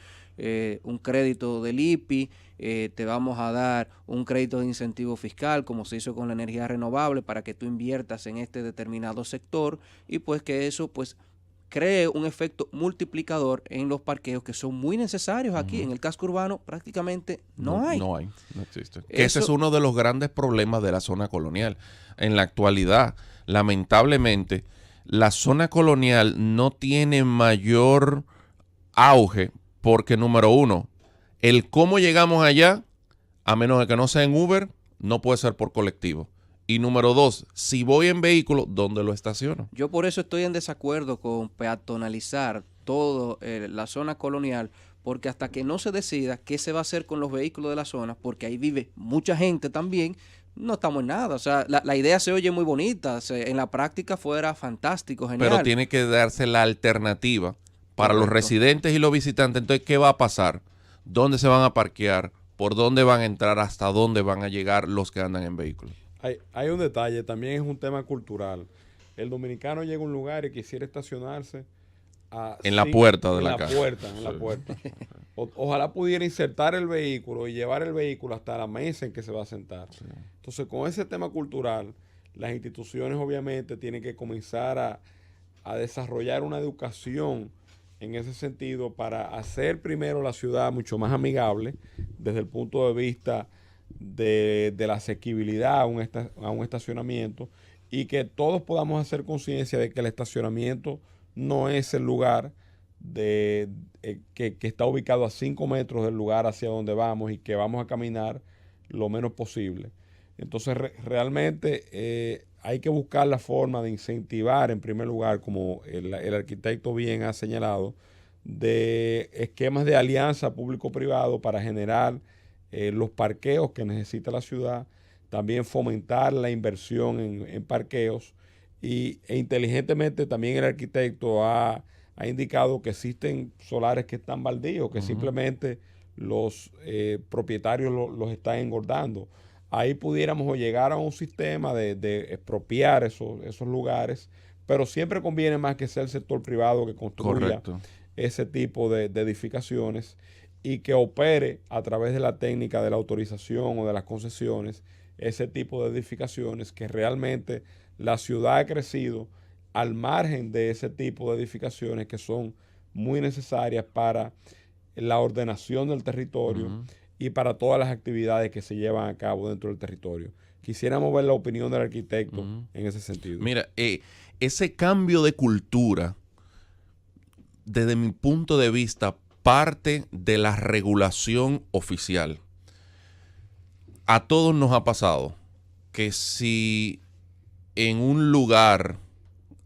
un crédito del IPI, te vamos a dar un crédito de incentivo fiscal, como se hizo con la energía renovable, para que tú inviertas en este determinado sector, y pues que eso pues cree un efecto multiplicador en los parqueos que son muy necesarios aquí. En el casco urbano prácticamente no hay. No existe. Ese es uno de los grandes problemas de la zona colonial. En la actualidad, lamentablemente, la zona colonial no tiene mayor auge porque, número uno, el cómo llegamos allá, a menos de que no sea en Uber, no puede ser por colectivo. Y número 2, si voy en vehículo, ¿dónde lo estaciono? Yo por eso estoy en desacuerdo con peatonalizar toda la zona colonial, porque hasta que no se decida qué se va a hacer con los vehículos de la zona, porque ahí vive mucha gente también, no estamos en nada. O sea, la idea se oye muy bonita, en la práctica fuera fantástico, genial. Pero tiene que darse la alternativa para los residentes y los visitantes. Entonces, ¿qué va a pasar? ¿Dónde se van a parquear? ¿Por dónde van a entrar? ¿Hasta dónde van a llegar los que andan en vehículos? Hay un detalle, también es un tema cultural. El dominicano llega a un lugar y quisiera estacionarse en la puerta de la casa. En la puerta. Ojalá pudiera insertar el vehículo y llevar el vehículo hasta la mesa en que se va a sentar. Sí. Entonces, con ese tema cultural, las instituciones obviamente tienen que comenzar a desarrollar una educación en ese sentido para hacer primero la ciudad mucho más amigable desde el punto de vista de la asequibilidad a un estacionamiento, y que todos podamos hacer conciencia de que el estacionamiento no es el lugar que está ubicado a 5 metros del lugar hacia donde vamos y que vamos a caminar lo menos posible. Entonces realmente hay que buscar la forma de incentivar, en primer lugar, como el arquitecto bien ha señalado, de esquemas de alianza público-privado para generar los parqueos que necesita la ciudad, también fomentar la inversión en parqueos, e inteligentemente también el arquitecto ha indicado que existen solares que están baldíos, que simplemente los propietarios los están engordando. Ahí pudiéramos llegar a un sistema de expropiar esos lugares, pero siempre conviene más que sea el sector privado que construya ese tipo de edificaciones y que opere a través de la técnica de la autorización o de las concesiones ese tipo de edificaciones, que realmente la ciudad ha crecido al margen de ese tipo de edificaciones que son muy necesarias para la ordenación del territorio y para todas las actividades que se llevan a cabo dentro del territorio. Quisiéramos ver la opinión del arquitecto en ese sentido. Mira, ese cambio de cultura, desde mi punto de vista, parte de la regulación oficial. A todos nos ha pasado que si en un lugar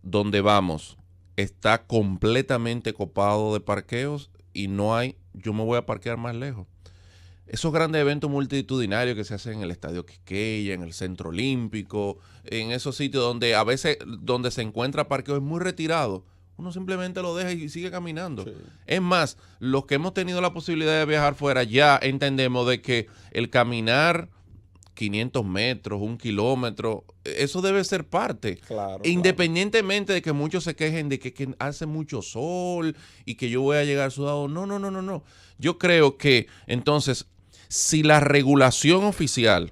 donde vamos está completamente copado de parqueos y no hay, yo me voy a parquear más lejos. Esos grandes eventos multitudinarios que se hacen en el Estadio Quisqueya, en el Centro Olímpico, en esos sitios donde a veces donde se encuentra parqueo es muy retirado, uno simplemente lo deja y sigue caminando. Sí. Es más, los que hemos tenido la posibilidad de viajar fuera ya entendemos de que el caminar 500 metros, 1 kilómetro, eso debe ser parte. Claro, independientemente de que muchos se quejen de que hace mucho sol y que yo voy a llegar sudado. No. Yo creo que entonces, si la regulación oficial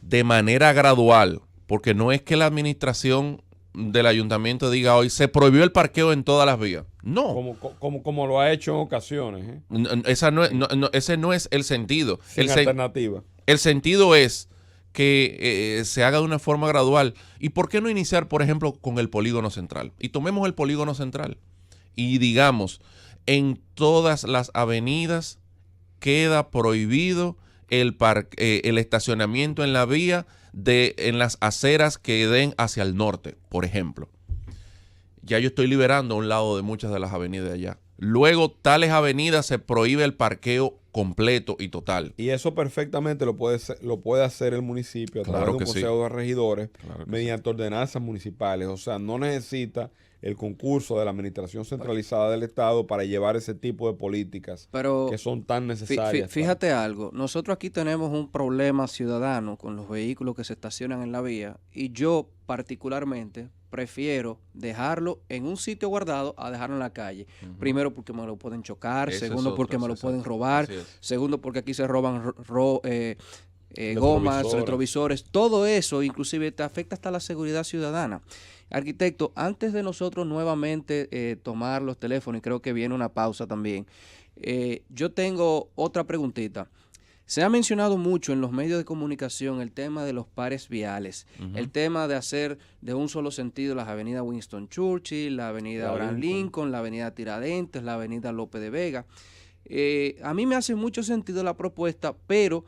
de manera gradual, porque no es que la administración del ayuntamiento diga hoy se prohibió el parqueo en todas las vías. No. Como lo ha hecho en ocasiones. Ese no es el sentido. Sin alternativa. El sentido es que se haga de una forma gradual. ¿Y por qué no iniciar, por ejemplo, con el polígono central? Y tomemos el polígono central y digamos, en todas las avenidas queda prohibido el estacionamiento en la vía en las aceras que den hacia el norte, por ejemplo. Ya yo estoy liberando a un lado de muchas de las avenidas de allá. Luego, tales avenidas se prohíbe el parqueo completo y total. Y eso perfectamente lo puede hacer el municipio a través de un consejo de regidores mediante ordenanzas municipales. O sea, no necesita el concurso de la administración centralizada del Estado para llevar ese tipo de políticas que son tan necesarias. Fíjate algo, nosotros aquí tenemos un problema ciudadano con los vehículos que se estacionan en la vía, y yo particularmente prefiero dejarlo en un sitio guardado a dejarlo en la calle. Primero porque me lo pueden chocar, segundo porque me lo pueden robar, segundo porque aquí se roban gomas, retrovisores, todo eso inclusive te afecta hasta la seguridad ciudadana. Arquitecto, antes de nosotros nuevamente tomar los teléfonos, y creo que viene una pausa también, yo tengo otra preguntita. Se ha mencionado mucho en los medios de comunicación el tema de los pares viales, el tema de hacer de un solo sentido las avenidas Winston Churchill, la avenida Abraham Lincoln, la avenida Tiradentes, la avenida Lope de Vega. A mí me hace mucho sentido la propuesta, pero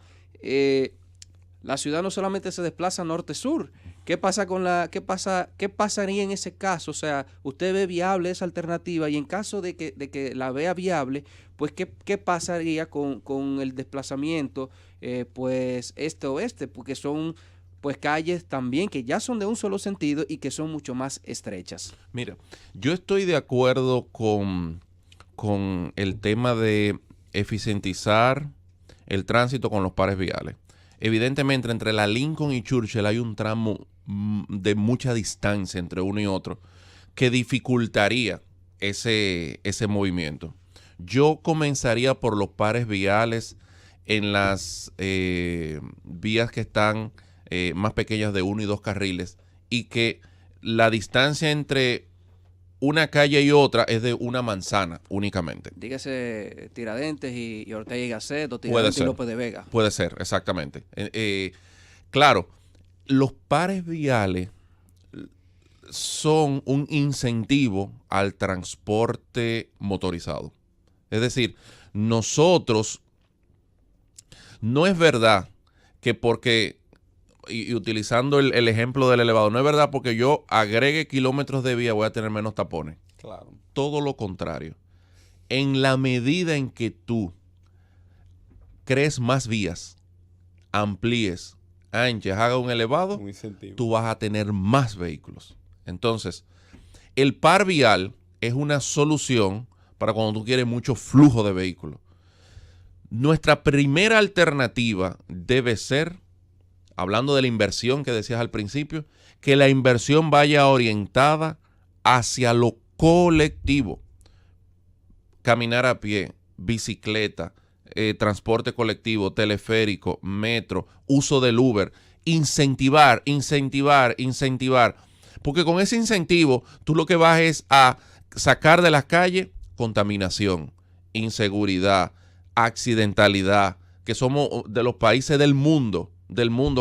la ciudad no solamente se desplaza norte-sur. ¿Qué pasaría en ese caso? O sea, ¿usted ve viable esa alternativa? Y en caso de que la vea viable, pues ¿qué pasaría con el desplazamiento pues este-oeste? Porque son pues calles también que ya son de un solo sentido y que son mucho más estrechas. Mira, yo estoy de acuerdo con el tema de eficientizar el tránsito con los pares viales. Evidentemente, entre la Lincoln y Churchill hay un tramo de mucha distancia entre uno y otro que dificultaría ese movimiento. Yo comenzaría por los pares viales en las vías que están más pequeñas de 1 y 2 carriles, y que la distancia entre una calle y otra es de una manzana únicamente. Dígase Tiradentes y Ortega y Gasset, o Puede Tiradentes y ser. López de Vega. Puede ser, exactamente. Claro, los pares viales son un incentivo al transporte motorizado. Es decir, nosotros, no es verdad que porque, y utilizando el ejemplo del elevador, no es verdad porque yo agregue kilómetros de vía voy a tener menos tapones. Claro. Todo lo contrario. En la medida en que tú crees más vías, amplíes, anchas, hagas un elevado, Un incentivo. tú vas a tener más vehículos. Entonces, el par vial es una solución para cuando tú quieres mucho flujo de vehículos. Nuestra primera alternativa debe ser, hablando de la inversión que decías al principio, que la inversión vaya orientada hacia lo colectivo. Caminar a pie, bicicleta, transporte colectivo, teleférico, metro, uso del Uber. Incentivar. Porque con ese incentivo, tú lo que vas es a sacar de las calles contaminación, inseguridad, accidentalidad, que somos de los países del mundo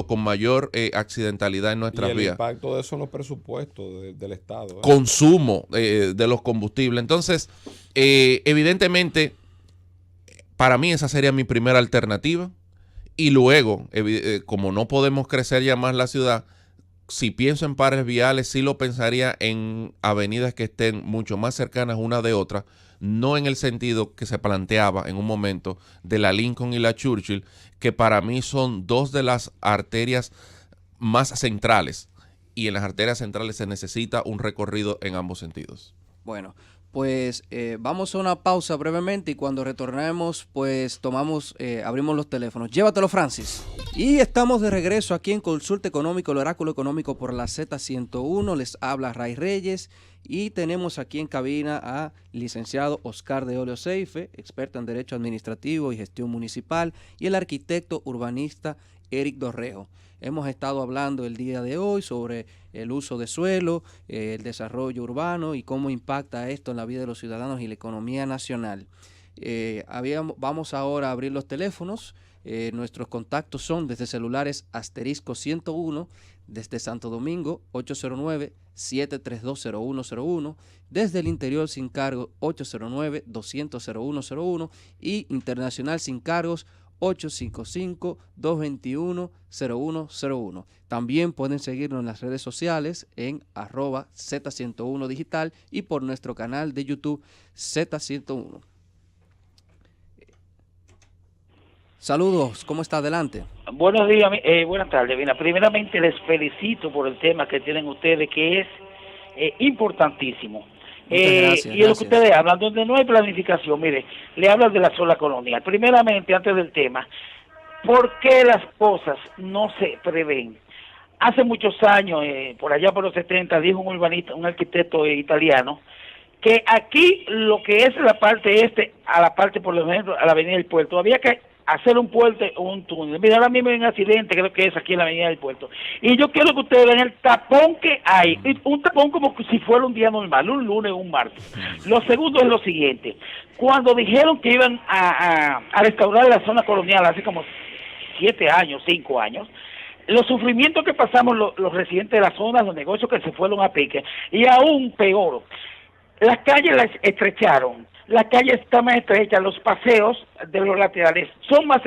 con mayor accidentalidad en nuestras Y el vías. impacto de eso en los presupuestos del Estado. Consumo de los combustibles. Entonces, evidentemente, para mí esa sería mi primera alternativa. Y luego, como no podemos crecer ya más la ciudad, si pienso en pares viales, sí lo pensaría en avenidas que estén mucho más cercanas una de otra, no en el sentido que se planteaba en un momento de la Lincoln y la Churchill, que para mí son dos de las arterias más centrales. Y en las arterias centrales se necesita un recorrido en ambos sentidos. Bueno, pues vamos a una pausa brevemente y cuando retornemos, pues abrimos los teléfonos. Llévatelo, Francis. Y estamos de regreso aquí en Consulta Económico, el oráculo económico por la Z101. Les habla Ray Reyes y tenemos aquí en cabina a licenciado Oscar de Oleo Seife, experto en Derecho Administrativo y Gestión Municipal, y el arquitecto urbanista Eric Dorrego. Hemos estado hablando el día de hoy sobre el uso de suelo, el desarrollo urbano y cómo impacta esto en la vida de los ciudadanos y la economía nacional. Vamos ahora a abrir los teléfonos. Nuestros contactos son desde celulares *101, desde Santo Domingo 809-732-0101, desde el interior sin cargo 809-200-0101 y internacional sin cargos 855-221-0101. También pueden seguirnos en las redes sociales en @Z101 Digital y por nuestro canal de YouTube Z101. Saludos, ¿cómo está? Adelante. Buenos días, buenas tardes. Mira, primeramente les felicito por el tema que tienen ustedes, que es importantísimo. Gracias, y de lo que ustedes hablan, donde no hay planificación, mire, le hablan de la zona colonial. Primeramente, antes del tema, ¿por qué las cosas no se prevén? Hace muchos años, por allá por los 70, dijo un urbanista, un arquitecto italiano, que aquí lo que es la parte este, a la parte, por ejemplo, a la avenida del Puerto, había que hacer un puente o un túnel. Mira, ahora mismo hay un accidente, creo que es aquí en la avenida del Puerto. Y yo quiero que ustedes vean el tapón que hay. Un tapón como si fuera un día normal, un lunes o un martes. Lo segundo es lo siguiente. Cuando dijeron que iban a restaurar la zona colonial hace como 7 años, 5 años, los sufrimientos que pasamos los residentes de la zona, los negocios que se fueron a pique, y aún peor, las calles las estrecharon. La calle está más estrecha, los paseos de los laterales son más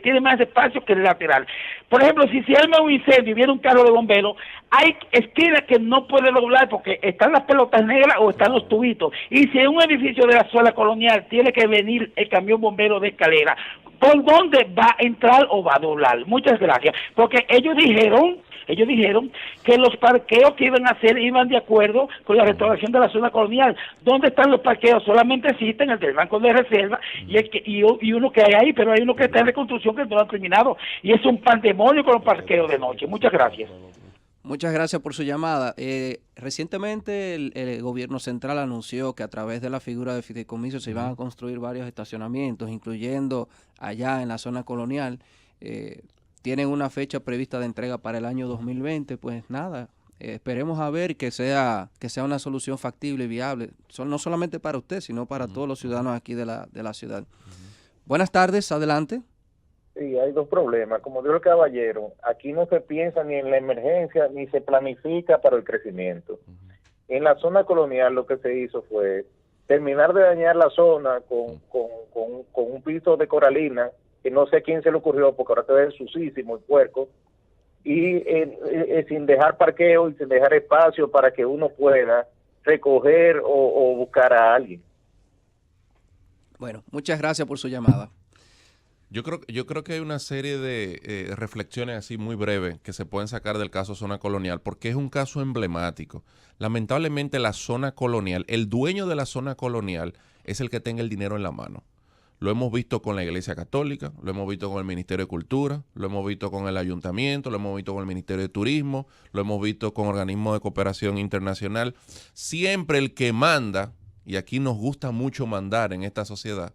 tienen más espacio que el lateral. Por ejemplo, si se arma un incendio y viene un carro de bomberos, hay esquinas que no puede doblar porque están las pelotas negras o están los tubitos. Y si en un edificio de la zona colonial tiene que venir el camión bombero de escalera, ¿por dónde va a entrar o va a doblar? Muchas gracias. Porque ellos dijeron que los parqueos que iban a hacer iban de acuerdo con la restauración de la zona colonial. ¿Dónde están los parqueos? Solamente existen el del Banco de Reserva y uno que hay ahí, pero hay uno que está en reconstrucción que no lo han terminado. Y es un pandemonio con los parqueos de noche. Muchas gracias. Muchas gracias por su llamada. Recientemente el gobierno central anunció que a través de la figura de fideicomiso se iban a construir varios estacionamientos, incluyendo allá en la zona colonial. Tienen una fecha prevista de entrega para el año 2020, pues nada, esperemos a ver que sea una solución factible y viable, no solamente para usted, sino para todos los ciudadanos aquí de la ciudad. Buenas tardes, adelante. Sí, hay dos problemas. Como dijo el caballero, aquí no se piensa ni en la emergencia ni se planifica para el crecimiento. En la zona colonial lo que se hizo fue terminar de dañar la zona con un piso de coralina, que no sé a quién se le ocurrió, porque ahora se ve sucísimo y puerco, y sin dejar parqueo y sin dejar espacio para que uno pueda recoger o buscar a alguien. Bueno, muchas gracias por su llamada. Yo creo que hay una serie de reflexiones así muy breves que se pueden sacar del caso Zona Colonial, porque es un caso emblemático. Lamentablemente la zona colonial, el dueño de la zona colonial es el que tenga el dinero en la mano. Lo hemos visto con la Iglesia Católica, lo hemos visto con el Ministerio de Cultura, lo hemos visto con el Ayuntamiento, lo hemos visto con el Ministerio de Turismo, lo hemos visto con organismos de cooperación internacional. Siempre el que manda, y aquí nos gusta mucho mandar en esta sociedad,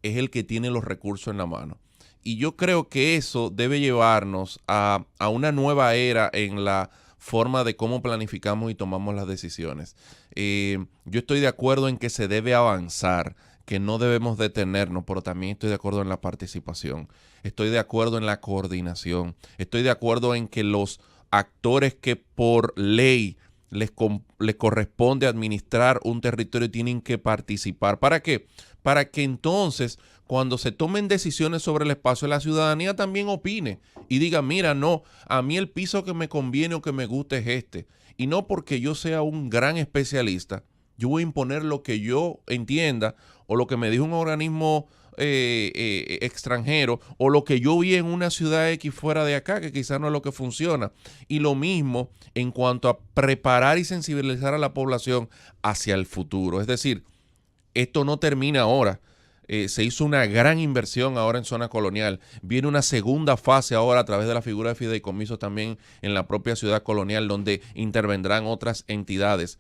es el que tiene los recursos en la mano. Y yo creo que eso debe llevarnos a una nueva era en la forma de cómo planificamos y tomamos las decisiones. Yo estoy de acuerdo en que se debe avanzar, que no debemos detenernos, pero también estoy de acuerdo en la participación. Estoy de acuerdo en la coordinación. Estoy de acuerdo en que los actores que por ley les corresponde administrar un territorio tienen que participar. ¿Para qué? Para que entonces, cuando se tomen decisiones sobre el espacio, la ciudadanía también opine y diga, mira, no, a mí el piso que me conviene o que me gusta es este. Y no porque yo sea un gran especialista, yo voy a imponer lo que yo entienda o lo que me dijo un organismo extranjero o lo que yo vi en una ciudad X fuera de acá, que quizás no es lo que funciona. Y lo mismo en cuanto a preparar y sensibilizar a la población hacia el futuro. Es decir, esto no termina ahora. Se hizo una gran inversión ahora en zona colonial. Viene una segunda fase ahora a través de la figura de fideicomiso también en la propia ciudad colonial, donde intervendrán otras entidades.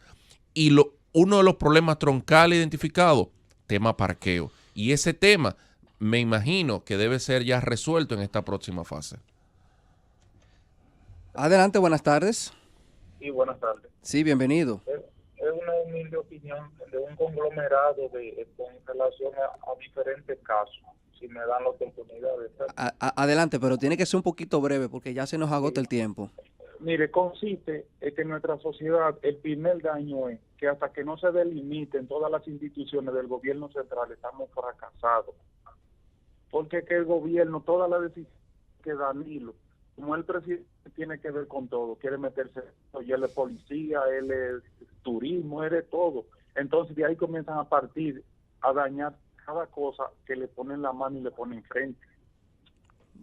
Y uno de los problemas troncales identificados, tema parqueo. Y ese tema me imagino que debe ser ya resuelto en esta próxima fase. Adelante, buenas tardes. Sí, buenas tardes. Sí, bienvenido. Es una humilde opinión de un conglomerado con relación a diferentes casos, si me dan la oportunidad de estar. Adelante, pero tiene que ser un poquito breve porque ya se nos agota el tiempo. Mire, consiste en que en nuestra sociedad el primer daño es que hasta que no se delimiten todas las instituciones del gobierno central estamos fracasados. Porque que el gobierno, todas las decisiones que Danilo, como el presidente tiene que ver con todo, quiere meterse, y él es policía, él es turismo, él es todo. Entonces de ahí comienzan a partir, a dañar cada cosa que le ponen la mano y le ponen frente.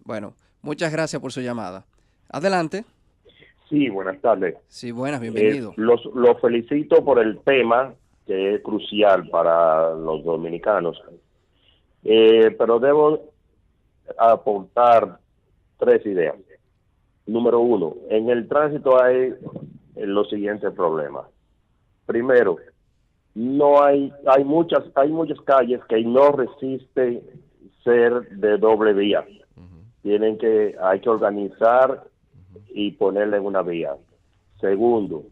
Bueno, muchas gracias por su llamada. Adelante. Sí, buenas tardes. Sí, buenas, bienvenido. Los felicito por el tema, que es crucial para los dominicanos. Pero debo aportar 3 ideas. Número 1, en el tránsito hay los siguientes problemas. Primero, hay muchas calles que no resisten ser de doble vía. Hay que organizar y ponerle en una vía. Segundo,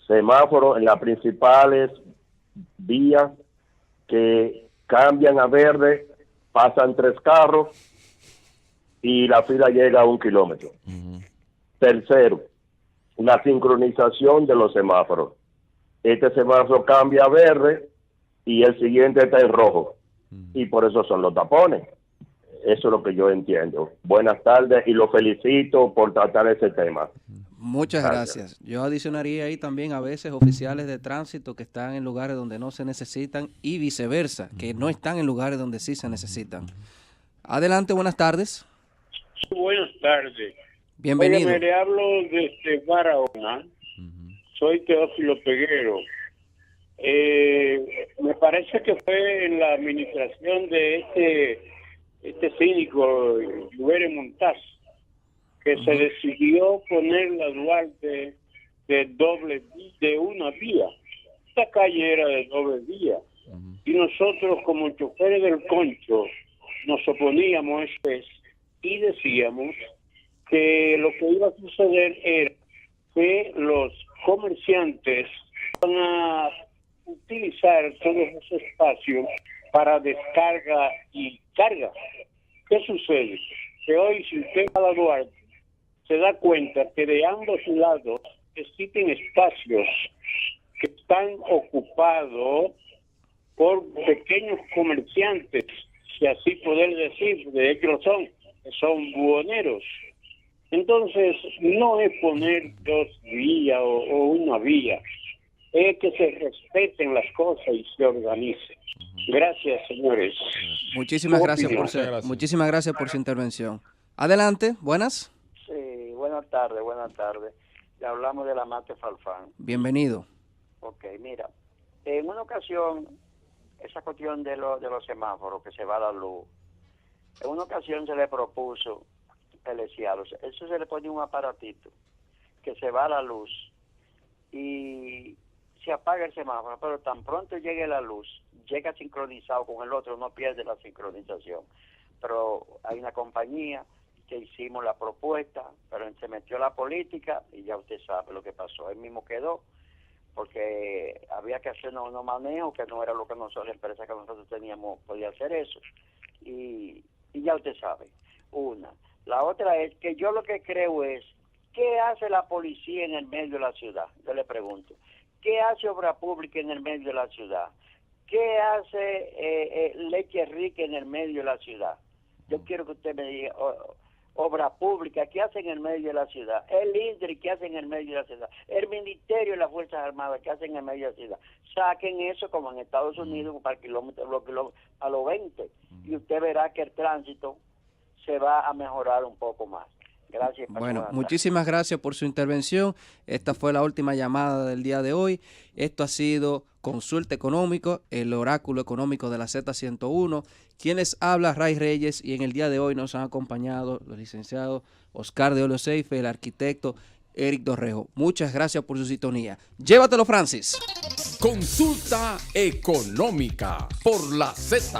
semáforos en las principales vías que cambian a verde, pasan 3 carros y la fila llega a 1 kilómetro. Tercero, una sincronización de los semáforos. Este semáforo cambia a verde y el siguiente está en rojo. Y por eso son los tapones. Eso es lo que yo entiendo. Buenas tardes y los felicito por tratar ese tema. Muchas gracias. Yo adicionaría ahí también a veces oficiales de tránsito que están en lugares donde no se necesitan y viceversa, que no están en lugares donde sí se necesitan. Adelante, buenas tardes. Buenas tardes. Bienvenido. Oye, le hablo desde Barahona. Soy Teófilo Peguero. Me parece que fue en la administración de este cínico, Lluere Montaz, que se decidió poner la Duarte de una vía. Esta calle era de doble vía. Y nosotros, como choferes del Concho, nos oponíamos a eso y decíamos que lo que iba a suceder era que los comerciantes van a utilizar todos esos espacios para descarga y carga. ¿Qué sucede? Que hoy, si usted va a la Duarte, se da cuenta que de ambos lados existen espacios que están ocupados por pequeños comerciantes, si así poder decir, de hecho lo son buhoneros. Entonces, no es poner 2 vías o una vía, es que se respeten las cosas y se organicen. Gracias, señores. Muchísimas gracias por su intervención. Adelante, buenas. Sí, buenas tardes. Le hablamos de la Mate Farfán. Bienvenido. Ok, mira, en una ocasión, esa cuestión de los semáforos, que se va la luz, en una ocasión se le propuso eso se le pone un aparatito, que se va la luz y se apaga el semáforo, pero tan pronto llegue la luz, llega sincronizado con el otro, no pierde la sincronización. Pero hay una compañía que hicimos la propuesta, pero se metió la política y ya usted sabe lo que pasó. Él mismo quedó, porque había que hacer unos manejos que no era lo que nosotros, la empresa que nosotros teníamos, podía hacer eso. Y ya usted sabe, una. La otra es que yo lo que creo es, ¿qué hace la policía en el medio de la ciudad? Yo le pregunto, ¿qué hace Obra Pública en el medio de la ciudad? ¿Qué hace Leche Rica en el medio de la ciudad? Yo quiero que usted me diga, Obra Pública, ¿qué hace en el medio de la ciudad? El INDRI, ¿qué hace en el medio de la ciudad? El Ministerio de las Fuerzas Armadas, ¿qué hacen en el medio de la ciudad? Saquen eso como en Estados Unidos para a los 20 y usted verá que el tránsito se va a mejorar un poco más. Gracias. Bueno, muchísimas gracias por su intervención. Esta fue la última llamada del día de hoy. Esto ha sido Consulta Económico, el oráculo económico de la Z101. Quienes habla, Ray Reyes, y en el día de hoy nos han acompañado los licenciados Oscar de Oloseife y el arquitecto Eric Dorrejo. Muchas gracias por su sintonía. Llévatelo, Francis. Consulta Económica por la Z.